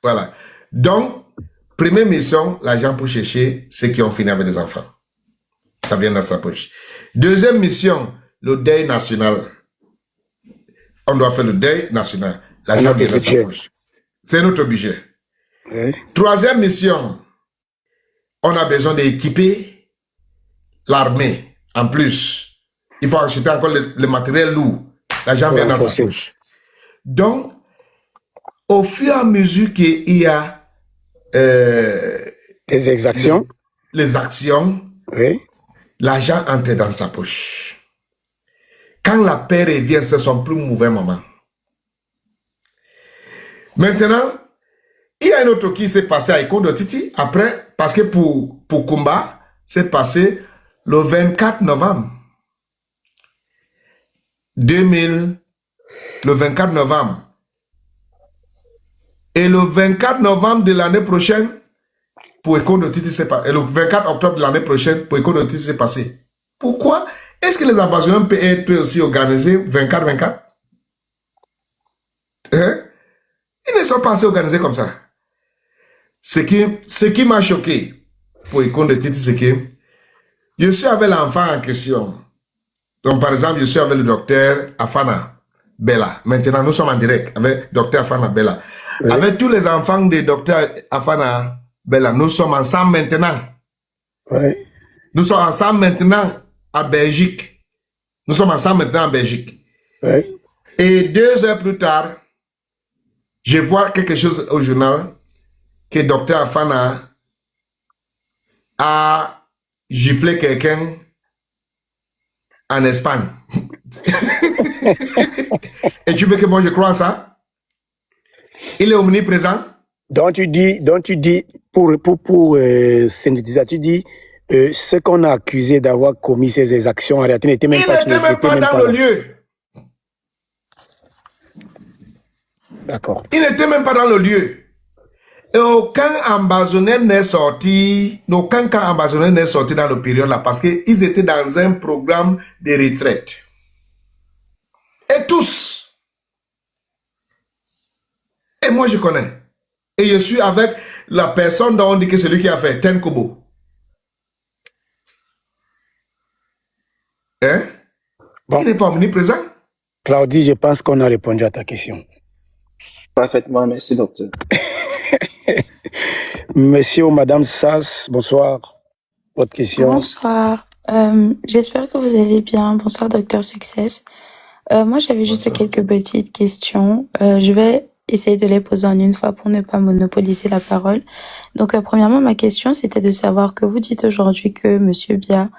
Voilà. Donc, première mission, l'argent pour chercher ceux qui ont fini avec les enfants. Ça vient dans sa poche. Deuxième mission, le deuil national. On doit faire le deuil national. L'argent vient dans sa poche. C'est notre budget. Oui. Troisième mission, on a besoin d'équiper l'armée. En plus, il faut acheter encore le matériel lourd. L'argent vient dans sa poche. Donc, au fur et à mesure qu'il y a des exactions, les actions, oui, l'argent entre dans sa poche. Quand la paix revient, ce sont plus mauvais moments. Maintenant, il y a un autre qui s'est passé à Ikondo Titi après, parce que pour Kumba, c'est passé le 24 novembre 2000, le 24 novembre. Et le 24 novembre de l'année prochaine, pour Ikondo Titi, c'est passé. Et le 24 octobre de l'année prochaine, pour Ikondo Titi, c'est passé. Pourquoi est-ce que les ambassadeurs peuvent être aussi organisés 24-24? Hein? Ils ne sont pas assez organisés comme ça. Ce qui m'a choqué pour Ikondo Titi, c'est que je suis avec l'enfant en question. Donc, par exemple, je suis avec le docteur Afana Bella. Maintenant, nous sommes en direct avec le docteur Afana Bella. Oui. Avec tous les enfants du docteur Afana Bella, nous sommes ensemble maintenant. Oui. Nous sommes ensemble maintenant à Belgique. Nous sommes ensemble maintenant en Belgique. Oui. Et 2 heures plus tard, je vois quelque chose au journal que docteur Afana a giflé quelqu'un en Espagne. Et tu veux que moi je croie ça? Il est omniprésent. Donc tu dis pour synthétiser, tu dis ce qu'on a accusé d'avoir commis ces actions en réalité n'était même pas, dans le lieu. D'accord. Il n'était même pas dans le lieu. Et aucun ambassadeur n'est sorti, dans le période là parce qu'ils étaient dans un programme de retraite. Et tous. Et moi je connais. Et je suis avec la personne dont on dit que c'est lui qui a fait Ten Kobo. Hein? Bon. Il n'est pas omniprésent. Claudie, je pense qu'on a répondu à ta question. Parfaitement, merci docteur. Monsieur ou Madame Sass, bonsoir. Votre question. Bonsoir. J'espère que vous allez bien. Bonsoir, docteur Success. Moi, j'avais juste quelques petites questions. Je vais essayer de les poser en une fois pour ne pas monopoliser la parole. Donc, premièrement, ma question, c'était de savoir que vous dites aujourd'hui que Monsieur Biya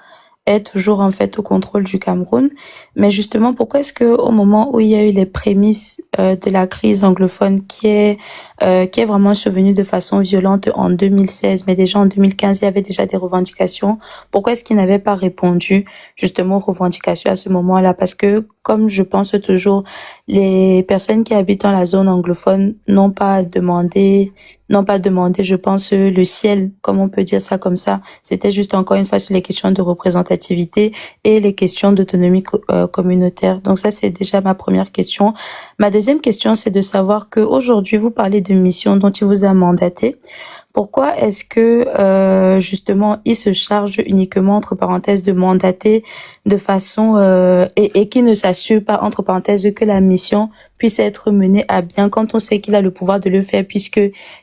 est toujours en fait au contrôle du Cameroun. Mais justement, pourquoi est-ce que au moment où il y a eu les prémices de la crise anglophone qui est vraiment survenue de façon violente en 2016, mais déjà en 2015, il y avait déjà des revendications. Pourquoi est-ce qu'il n'avait pas répondu justement aux revendications à ce moment-là? Parce que, comme je pense toujours, les personnes qui habitent dans la zone anglophone n'ont pas demandé, je pense, le ciel, comme on peut dire ça comme ça. C'était juste encore une fois sur les questions de représentativité et les questions d'autonomie communautaire. Donc ça, c'est déjà ma première question. Ma deuxième question, c'est de savoir que aujourd'hui, vous parlez de mission dont il vous a mandaté. Pourquoi est-ce que justement il se charge uniquement entre parenthèses de mandater de façon et qui ne s'assure pas entre parenthèses que la mission puisse être mené à bien quand on sait qu'il a le pouvoir de le faire puisque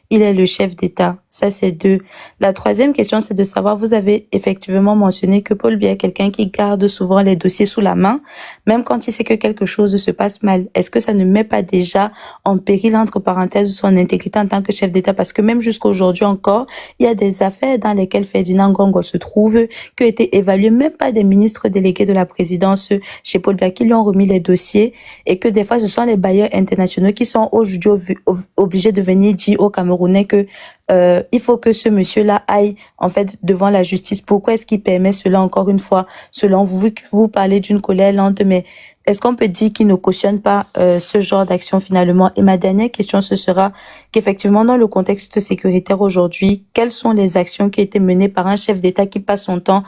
il est le chef d'État? Ça, c'est 2. La troisième question, c'est de savoir, vous avez effectivement mentionné que Paul Biya est quelqu'un qui garde souvent les dossiers sous la main, même quand il sait que quelque chose se passe mal. Est-ce que ça ne met pas déjà en péril, entre parenthèses, son intégrité en tant que chef d'État? Parce que même jusqu'à aujourd'hui encore, il y a des affaires dans lesquelles Ferdinand Ngongo se trouve, qui ont été évaluées même pas des ministres délégués de la présidence chez Paul Biya qui lui ont remis les dossiers, et que des fois, ce sont les bailleurs internationaux qui sont aujourd'hui obligés de venir dire aux Camerounais que il faut que ce monsieur-là aille en fait devant la justice. Pourquoi est-ce qu'il permet cela encore une fois? Selon vous, vu que vous parlez d'une colère lente, mais est-ce qu'on peut dire qu'il ne cautionne pas ce genre d'action finalement? Et ma dernière question, ce sera qu'effectivement, dans le contexte sécuritaire aujourd'hui, quelles sont les actions qui ont été menées par un chef d'État qui passe son temps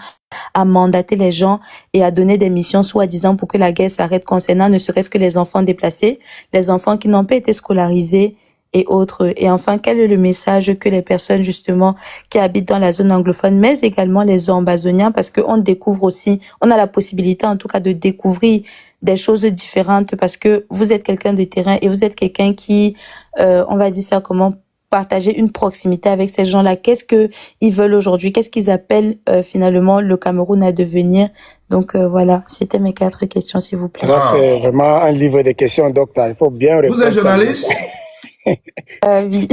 à mandater les gens et à donner des missions soi-disant pour que la guerre s'arrête, concernant ne serait-ce que les enfants déplacés, les enfants qui n'ont pas été scolarisés et autres? Et enfin, quel est le message que les personnes justement qui habitent dans la zone anglophone, mais également les Ambazoniens, parce qu'on découvre aussi, on a la possibilité en tout cas de découvrir des choses différentes, parce que vous êtes quelqu'un de terrain et vous êtes quelqu'un qui, on va dire ça comment, partager une proximité avec ces gens-là. Qu'est-ce que ils veulent aujourd'hui? Qu'est-ce qu'ils appellent finalement le Cameroun à devenir? Donc voilà, c'était mes 4 questions, s'il vous plaît. Là, c'est vraiment un livre de questions, docteur. Il faut bien répondre. Vous êtes journaliste? Oui.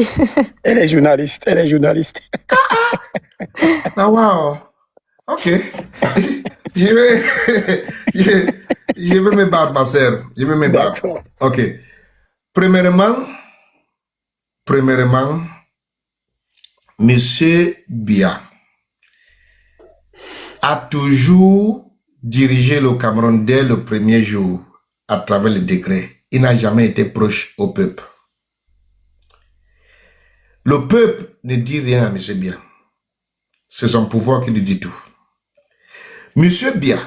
Elle est journaliste. Elle est journaliste. Ah, wow. Ok. je vais me battre, ma sœur. Je vais me battre. D'accord. Ok. Premièrement, Monsieur Biya a toujours dirigé le Cameroun dès le premier jour à travers les décrets. Il n'a jamais été proche au peuple. Le peuple ne dit rien à M. Biya. C'est son pouvoir qui lui dit tout. M. Biya,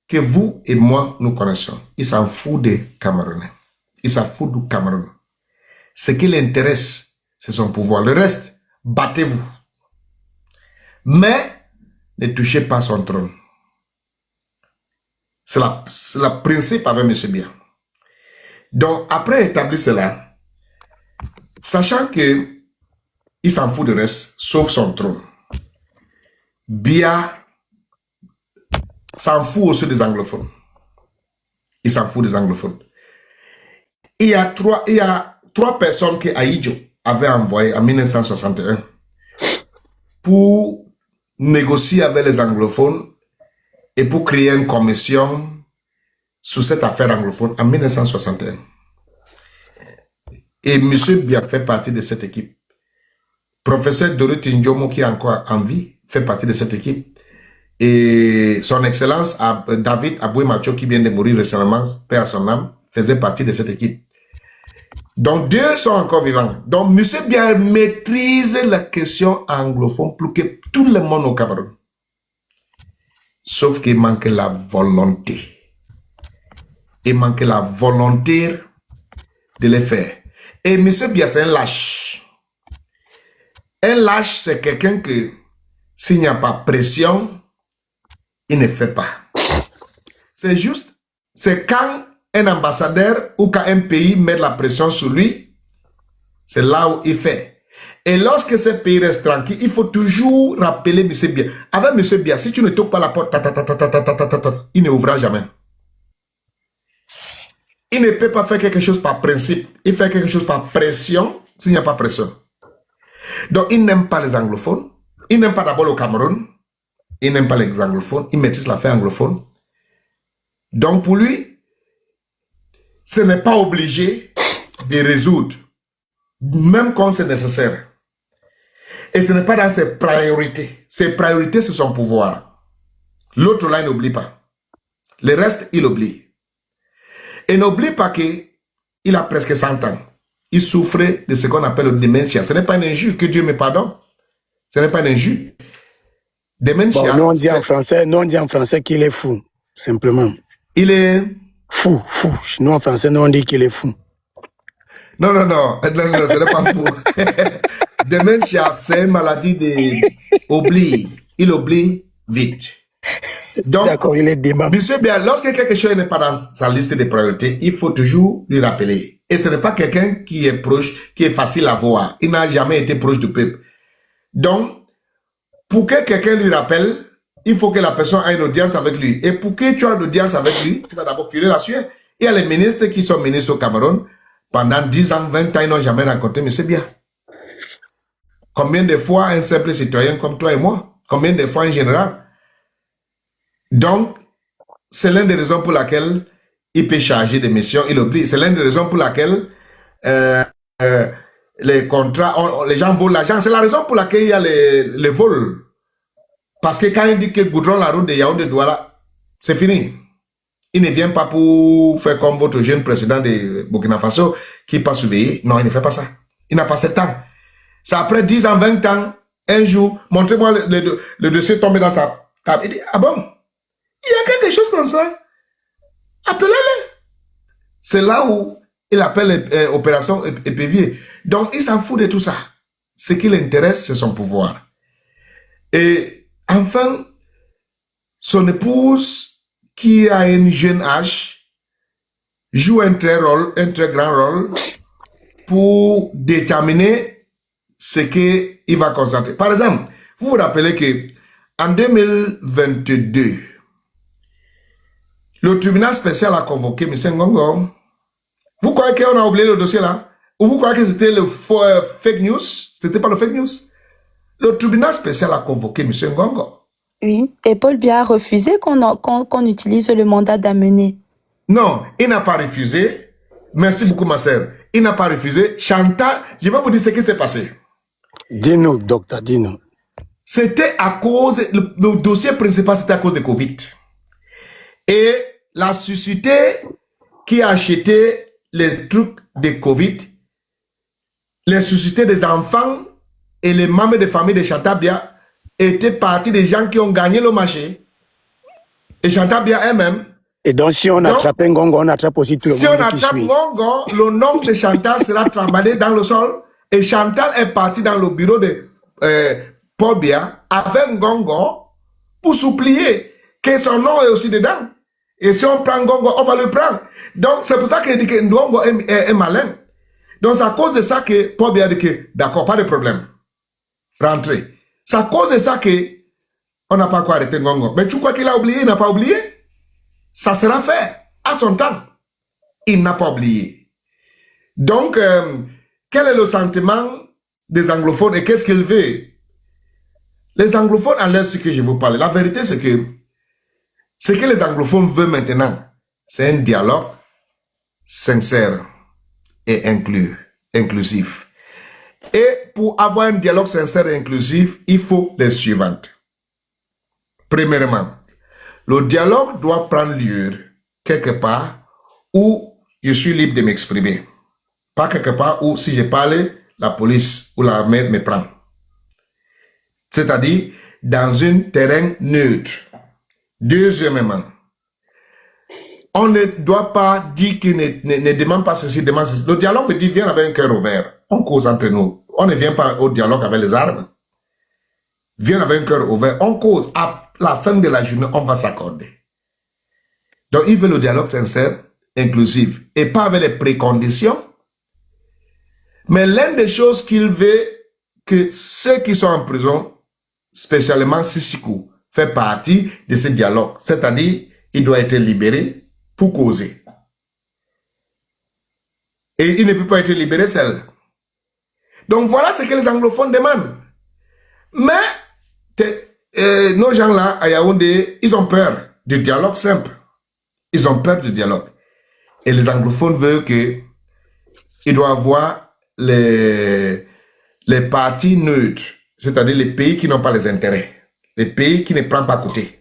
que vous et moi nous connaissons, il s'en fout des Camerounais. Il s'en fout du Cameroun. Ce qui l'intéresse, c'est son pouvoir. Le reste, battez-vous. Mais ne touchez pas son trône. C'est le principe avec M. Biya. Donc, après établir cela, sachant que il s'en fout du reste, sauf son trône, Biya s'en fout aussi des anglophones. Il s'en fout des anglophones. Il y a trois personnes que Ahidjo avait envoyées en 1961 pour négocier avec les anglophones et pour créer une commission sur cette affaire anglophone en 1961. Et M. Biya fait partie de cette équipe. Professeur Dorothy Ndjomo, qui est encore en vie, fait partie de cette équipe. Et son excellence David Aboué Macho, qui vient de mourir récemment, paix à son âme, faisait partie de cette équipe. Donc, 2 sont encore vivants. Donc, M. Biya maîtrise la question anglophone plus que tout le monde au Cameroun. Sauf qu'il manque la volonté. Il manque la volonté de le faire. Et M. Biya, c'est un lâche. Un lâche, c'est quelqu'un que, s'il n'y a pas pression, il ne fait pas. C'est juste, c'est quand un ambassadeur ou quand un pays met la pression sur lui, c'est là où il fait. Et lorsque ce pays reste tranquille, il faut toujours rappeler M. Biya. Avec M. Biya, si tu ne toques pas la porte, il ne ouvrira jamais. Il ne peut pas faire quelque chose par principe. Il fait quelque chose par pression s'il n'y a pas pression. Donc, il n'aime pas les anglophones. Il n'aime pas d'abord le Cameroun. Il n'aime pas les anglophones. Il maîtrise l'affaire anglophone. Donc, pour lui, ce n'est pas obligé de résoudre, même quand c'est nécessaire. Et ce n'est pas dans ses priorités. Ses priorités, c'est son pouvoir. L'autre là, il n'oublie pas. Le reste, il oublie. Et n'oublie pas qu'il a presque 100 ans. Il souffrait de ce qu'on appelle le démentia. Ce n'est pas une injure, que Dieu me pardonne. Ce n'est pas une injure. Démentia. Bon, nous on dit en français qu'il est fou, simplement. Il est fou. Nous en français, nous on dit qu'il est fou. Non, ce n'est pas fou. Démentia, c'est une maladie d'oubli. Il oublie vite. Donc, D'accord, il est dément. monsieur bien, lorsque quelque chose n'est pas dans sa liste de priorités, il faut toujours lui rappeler. Et ce n'est pas quelqu'un qui est proche, qui est facile à voir. Il n'a jamais été proche du peuple. Donc, pour que quelqu'un lui rappelle, il faut que la personne ait une audience avec lui. Et pour que tu aies une audience avec lui, tu vas d'abord curer la sueur. Il y a les ministres qui sont ministres au Cameroun. Pendant 10 ans, 20 ans, ils n'ont jamais rencontré M. Biya. Combien de fois un simple citoyen comme toi et moi? Combien de fois un général? Donc, c'est l'une des raisons pour laquelle il peut charger des missions, il oublie. C'est l'une des raisons pour laquelle les contrats, les gens volent l'argent. C'est la raison pour laquelle il y a les vols. Parce que quand il dit que goudron la route de Yaoundé-Douala, c'est fini. Il ne vient pas pour faire comme votre jeune président de Burkina Faso qui pas surveillé. Non, il ne fait pas ça. Il n'a pas 7 ans. C'est après 10 ans, 20 ans, un jour, montrez-moi le dossier tombé dans sa table. Il dit, ah bon? Il y a quelque chose comme ça. Appelez-le. C'est là où il appelle opération épervier. Donc, il s'en fout de tout ça. Ce qui l'intéresse, c'est son pouvoir. Et enfin, son épouse, qui a un jeune âge, joue un très grand rôle pour déterminer ce qu'il va concentrer. Par exemple, vous vous rappelez que en 2022, le tribunal spécial a convoqué M. Ngongo. Vous croyez qu'on a oublié le dossier là? Ou vous croyez que c'était le fake news? C'était pas le fake news? Le tribunal spécial a convoqué M. Ngongo. Oui, et Paul Biya a refusé qu'on utilise le mandat d'amener. Non, il n'a pas refusé. Merci beaucoup, ma sœur. Il n'a pas refusé. Chantal, je vais vous dire ce qui s'est passé. Dis-nous, docteur, dis-nous. C'était à cause, le dossier principal, c'était à cause de Covid. Et la société qui a acheté les trucs de Covid, les sociétés des enfants et les membres de famille de Chantal Biya étaient partis des gens qui ont gagné le marché. Et Chantal Biya elle-même. Et donc, si on attrape un Ngongo, on attrape aussi tout le monde. Si on attrape Ngongo, le nom de Chantal sera tremballé dans le sol. Et Chantal est partie dans le bureau de Paul Biya avec Ngongo pour supplier que son nom est aussi dedans. Et si on prend Ngongo, on va le prendre. Donc, c'est pour ça qu'il dit que Ngongo est malin. Donc, c'est à cause de ça que Paul Biya dit que, d'accord, pas de problème. Rentrez. C'est à cause de ça qu'on n'a pas encore arrêté Ngongo. Mais tu crois qu'il a oublié? Il n'a pas oublié? Ça sera fait à son temps. Il n'a pas oublié. Donc, quel est le sentiment des anglophones et qu'est-ce qu'ils veulent? Les anglophones, à l'heure ce que je vous parle, la vérité c'est que ce que les anglophones veulent maintenant, c'est un dialogue sincère et inclusif. Et pour avoir un dialogue sincère et inclusif, il faut les suivantes. Premièrement, le dialogue doit prendre lieu quelque part où je suis libre de m'exprimer. Pas quelque part où si je parle, la police ou l'armée me prend. C'est-à-dire dans un terrain neutre. Deuxièmement, on ne doit pas dire qu'il ne demande pas ceci, demande ceci. Le dialogue veut dire viens avec un cœur ouvert. On cause entre nous. On ne vient pas au dialogue avec les armes. Viens avec un cœur ouvert. On cause. À la fin de la journée, on va s'accorder. Donc, il veut le dialogue sincère, inclusif, et pas avec les préconditions. Mais l'une des choses qu'il veut, que ceux qui sont en prison, spécialement Sisikou, fait partie de ce dialogue. C'est-à-dire, il doit être libéré pour causer. Et il ne peut pas être libéré seul. Donc voilà ce que les anglophones demandent. Mais nos gens là, à Yaoundé, ils ont peur du dialogue simple. Ils ont peur du dialogue. Et les anglophones veulent qu'il doit avoir les partis neutres, c'est-à-dire les pays qui n'ont pas les intérêts, les pays qui ne prennent pas côté,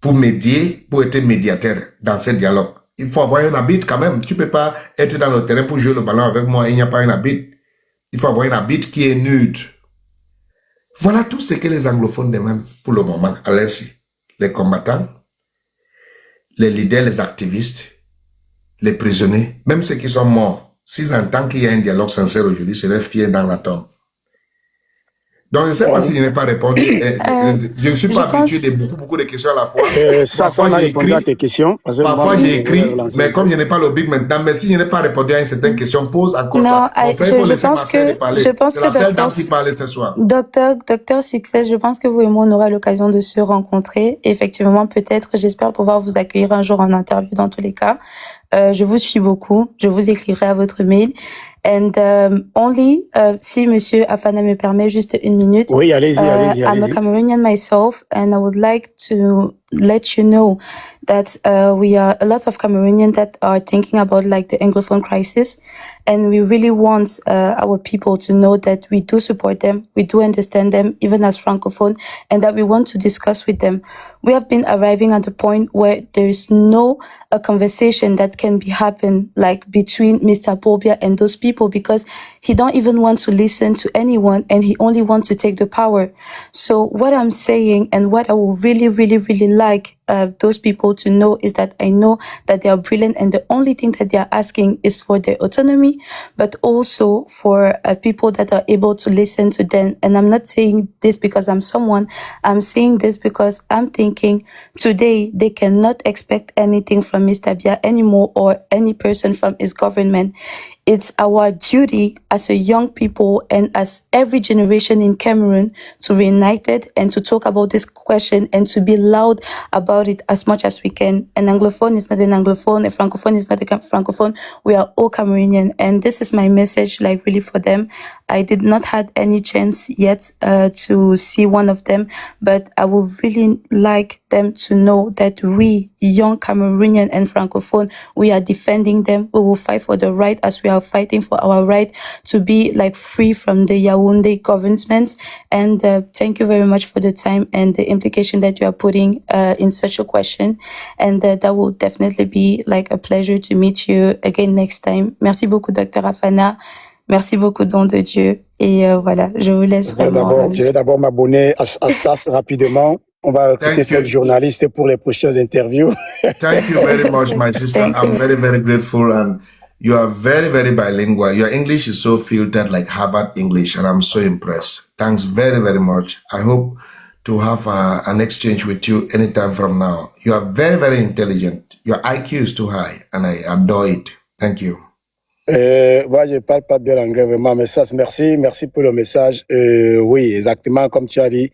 pour médier, pour être médiateur dans ce dialogue. Il faut avoir un arbitre quand même. Tu ne peux pas être dans le terrain pour jouer le ballon avec moi et il n'y a pas un arbitre. Il faut avoir un arbitre qui est neutre. Voilà tout ce que les anglophones demandent pour le moment. Allez-y. Les combattants, les leaders, les activistes, les prisonniers, même ceux qui sont morts. S'ils entendent qu'il y a un dialogue sincère aujourd'hui, c'est leur fier dans la tombe. Donc, je ne sais pas si je n'ai pas répondu. Je ne suis pas Je habitué pense... de beaucoup de questions à la fois. Ça, on Parfois, a j'ai répondu à écrit, tes questions. Parce que moi, parfois, je j'ai voulais écrit, relancer mais un peu. comme je n'ai pas le big maintenant, mais si je n'ai pas répondu à une certaine question, pose encore Non, ça. Mon frère, il faut je laisser pense Marcel que, de parler. je pense C'est que la seule dame docteur, qui parlait ce soir. docteur Success, je pense que vous et moi, on aura l'occasion de se rencontrer. Effectivement, peut-être, j'espère pouvoir vous accueillir un jour en interview dans tous les cas. Je vous suis beaucoup. Je vous écrirai à votre mail. And si Monsieur Afana me permet juste une minute. Oui, allez-y, allez-y, I'm a allez-y. Cameroonian myself, and I would like to let you know that we are a lot of Cameroonians that are thinking about like the Anglophone crisis, and we really want our people to know that we do support them, we do understand them, even as Francophone, and that we want to discuss with them. We have been arriving at a point where there is no a conversation that can be happen like between Mr. Pobia and those people, because he don't even want to listen to anyone and he only wants to take the power. So what I'm saying and what I would really, really, really like those people to know is that I know that they are brilliant, and the only thing that they are asking is for their autonomy, but also for people that are able to listen to them. And I'm not saying this because I'm someone. I'm saying this because I'm thinking today they cannot expect anything from Mr. Bia anymore or any person from his government. It's our duty as a young people and as every generation in Cameroon to be united and to talk about this question and to be loud about it as much as we can. An Anglophone is not an Anglophone, a Francophone is not a Francophone. We are all Cameroonian, and this is my message, like really for them. I did not had any chance yet to see one of them, but I would really like them to know that we, young Cameroonian and Francophone, we are defending them. We will fight for the right as we are fighting for our right to be like free from the Yaoundé governments. And thank you very much for the time and the implication that you are putting in such a question. And that will definitely be like a pleasure to meet you again next time. Merci beaucoup, Dr. Afana. Merci beaucoup, Don de Dieu. Et voilà, je vous laisse vraiment. Je vais d'abord m'abonner à SAS rapidement. On va recruter cette journaliste pour les prochaines interviews. Thank you very much, my sister. I'm very, very grateful. And you are very, very bilingual. Your English is so filtered like Harvard English, and I'm so impressed. Thanks very, very much. I hope to have an exchange with you anytime from now. You are very, very intelligent. Your IQ is too high, and I adore it. Thank you. Moi, je ne parle pas bien l'anglais, vraiment, mais ça, merci pour le message. Oui, exactement comme tu as dit,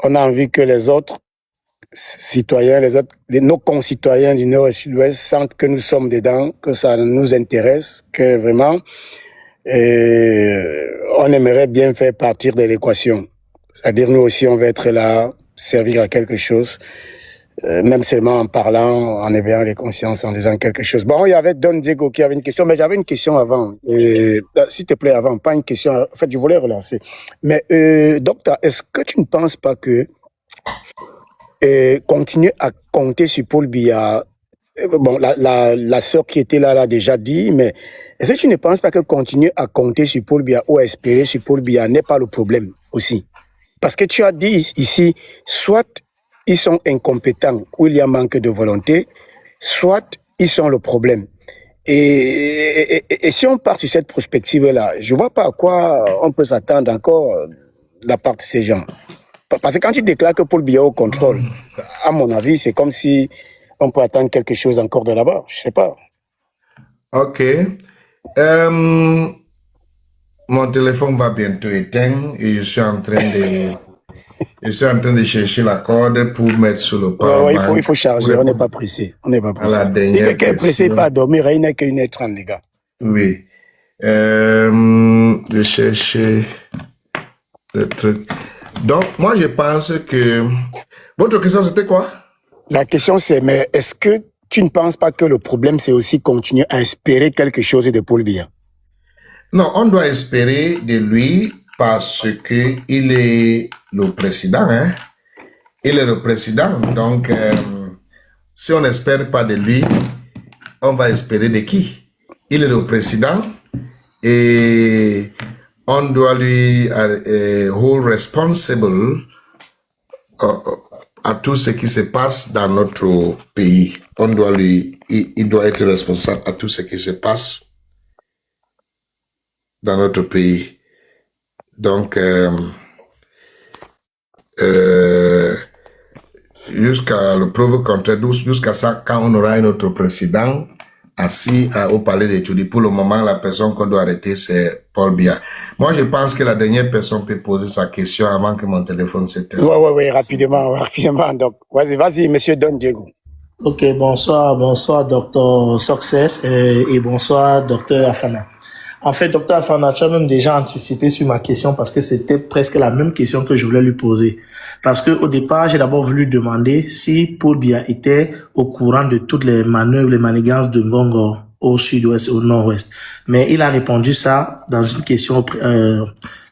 on a envie que les autres citoyens, nos concitoyens du Nord et Sud-Ouest sentent que nous sommes dedans, que ça nous intéresse, que vraiment, on aimerait bien faire partir de l'équation. C'est-à-dire, nous aussi, on va être là, servir à quelque chose. Même seulement en parlant, en éveillant les consciences, en disant quelque chose. Bon, il y avait Don Diego qui avait une question, mais j'avais une question avant. S'il te plaît, avant, pas une question. En fait, je voulais relancer. Mais, docteur, est-ce que tu ne penses pas que continuer à compter sur Paul Biya, bon, la sœur qui était là l'a déjà dit, mais est-ce que tu ne penses pas que continuer à compter sur Paul Biya ou à espérer sur Paul Biya n'est pas le problème aussi? Parce que tu as dit ici, soit ils sont incompétents ou il y a manque de volonté, soit ils sont le problème. Et si on part sur cette perspective-là, je ne vois pas à quoi on peut s'attendre encore de la part de ces gens. Parce que quand tu déclares que Paul Biya est au contrôle, à mon avis, c'est comme si on peut attendre quelque chose encore de là-bas. Je ne sais pas. Ok. Mon téléphone va bientôt éteindre et je suis en train de chercher la corde pour mettre sur le powerbank. Il faut charger, on n'est pas pressé. On n'est pas pressé. À la dernière si quelqu'un est pressé, pas à dormir, il n'est qu'une heure 30, les gars. Oui. Je cherchais le truc. Donc, moi, je pense que... Votre question, c'était quoi? La question, c'est, mais est-ce que tu ne penses pas que le problème, c'est aussi continuer à espérer quelque chose de Paul Biya? Non, on doit espérer de lui parce qu'il est le président. Hein? Il est le président. Donc, si on n'espère pas de lui, on va espérer de qui? Il est le président et on doit lui hold responsible à tout ce qui se passe dans notre pays. Il doit être responsable à tout ce qui se passe dans notre pays. Donc, jusqu'à le preuve contraire, jusqu'à ça, quand on aura un autre président assis au palais d'études. Pour le moment, la personne qu'on doit arrêter, c'est Paul Biya. Moi, je pense que la dernière personne peut poser sa question avant que mon téléphone s'éteigne. Oui, rapidement. Donc, vas-y, monsieur Don Diego. Ok, bonsoir, docteur Success et bonsoir, docteur Afana. En fait, docteur Afana, tu as même déjà anticipé sur ma question parce que c'était presque la même question que je voulais lui poser. Parce que au départ, j'ai d'abord voulu demander si Paul Biya était au courant de toutes les manœuvres, les manigances de Ngongor au sud-ouest, au nord-ouest. Mais il a répondu ça dans une question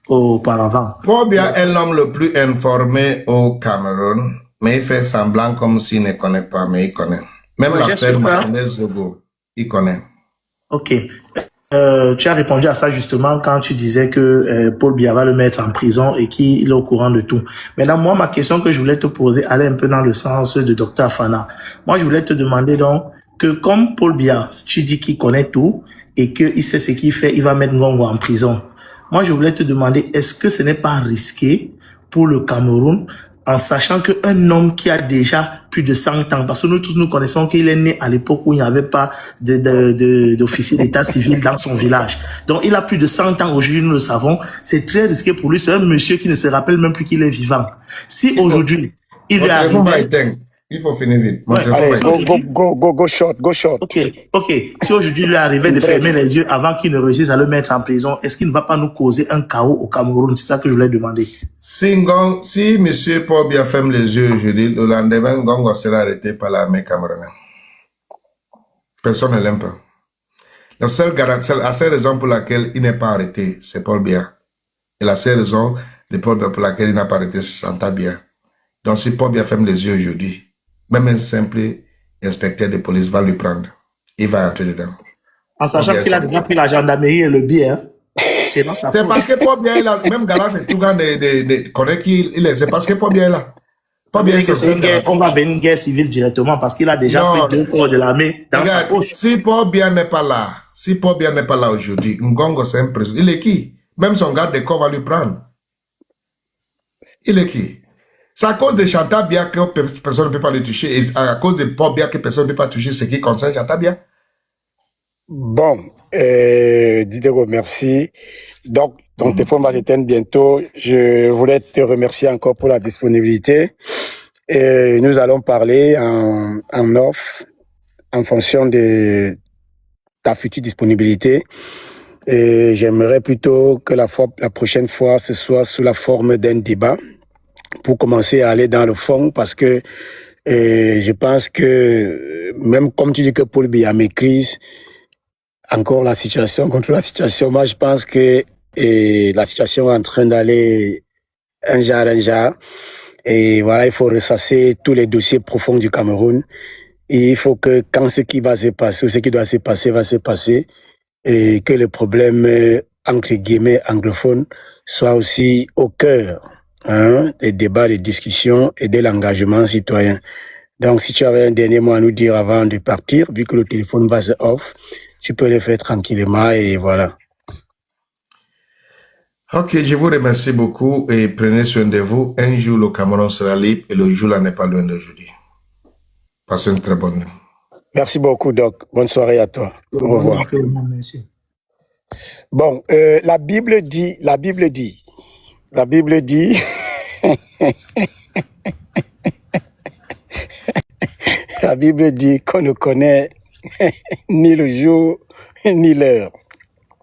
auparavant. Paul Biya est l'homme le plus informé au Cameroun, mais il fait semblant comme s'il ne connaît pas, mais il connaît. Même l'affaire Martinez Zogo, il connaît. Ok. Tu as répondu à ça justement quand tu disais que Paul Biya va le mettre en prison et qu'il est au courant de tout. Maintenant, moi, ma question que je voulais te poser allait un peu dans le sens de Dr Afana. Moi, je voulais te demander donc que comme Paul Biya, tu dis qu'il connaît tout et qu'il sait ce qu'il fait, il va mettre Ngongo en prison. Moi, je voulais te demander, est-ce que ce n'est pas risqué pour le Cameroun en sachant qu'un homme qui a déjà plus de 100 ans, parce que nous tous nous connaissons qu'il est né à l'époque où il n'y avait pas d'officier d'état civil dans son village. Donc il a plus de 100 ans aujourd'hui, nous le savons, c'est très risqué pour lui, c'est un monsieur qui ne se rappelle même plus qu'il est vivant. Si aujourd'hui, il lui arrive... Il faut finir vite. Allez, go short. Ok. Si aujourd'hui il lui arrivait de fermer les yeux avant qu'il ne réussisse à le mettre en prison, est-ce qu'il ne va pas nous causer un chaos au Cameroun? C'est ça que je voulais demander. Si M. Paul Biya ferme les yeux aujourd'hui, le lendemain, Ngongo sera arrêté par l'armée camerounaise. Personne ne l'aime pas. La seule raison pour laquelle il n'est pas arrêté, c'est Paul Biya. Et la seule raison pour laquelle il n'a pas arrêté, c'est Santa Biya. Donc si Paul Biya ferme les yeux aujourd'hui, même un simple inspecteur de police va lui prendre. Il va entrer dedans. En sachant qu'il a déjà pris la gendarmerie et le billet. C'est parce que Paul Biya est là. Même Galas, c'est tout grand connaît qui il est. C'est parce que Paul Biya est là. Paul Biya on va venir une guerre civile directement parce qu'il a déjà pris 2 corps de l'armée dans sa poche. Si Paul Biya n'est pas là, aujourd'hui, Ngongo c'est un président. Il est qui? Même son garde de corps va lui prendre. Il est qui? C'est à cause de Chantal Biya que personne ne peut pas le toucher. Et à cause de Paul Biya que personne ne peut pas toucher ce qui concerne Chantal Biya. Bon, Diderot, merci. Donc, ton téléphone va s'éteindre bientôt. Je voulais te remercier encore pour la disponibilité. Et nous allons parler en off en fonction de ta future disponibilité. Et j'aimerais plutôt que la prochaine fois, ce soit sous la forme d'un débat, pour commencer à aller dans le fond, parce que je pense que, même comme tu dis que Paul Biya maîtrise encore la situation, contre la situation, moi je pense que la situation est en train d'aller un genre, et voilà, il faut ressasser tous les dossiers profonds du Cameroun, et il faut que quand ce qui va se passer, ou ce qui doit se passer, va se passer, et que le problème, entre guillemets, anglophone, soit aussi au cœur des débats, des discussions et de l'engagement citoyen. Donc, si tu avais un dernier mot à nous dire avant de partir, vu que le téléphone va se off, tu peux le faire tranquillement et voilà. Ok, je vous remercie beaucoup et prenez soin de vous. Un jour, le Cameroun sera libre et le jour là n'est pas loin d'aujourd'hui. Passez une très bonne nuit. Merci beaucoup, Doc. Bonne soirée à toi. Au revoir. Merci. Bon, la Bible dit, la Bible dit qu'on ne connaît ni le jour ni l'heure.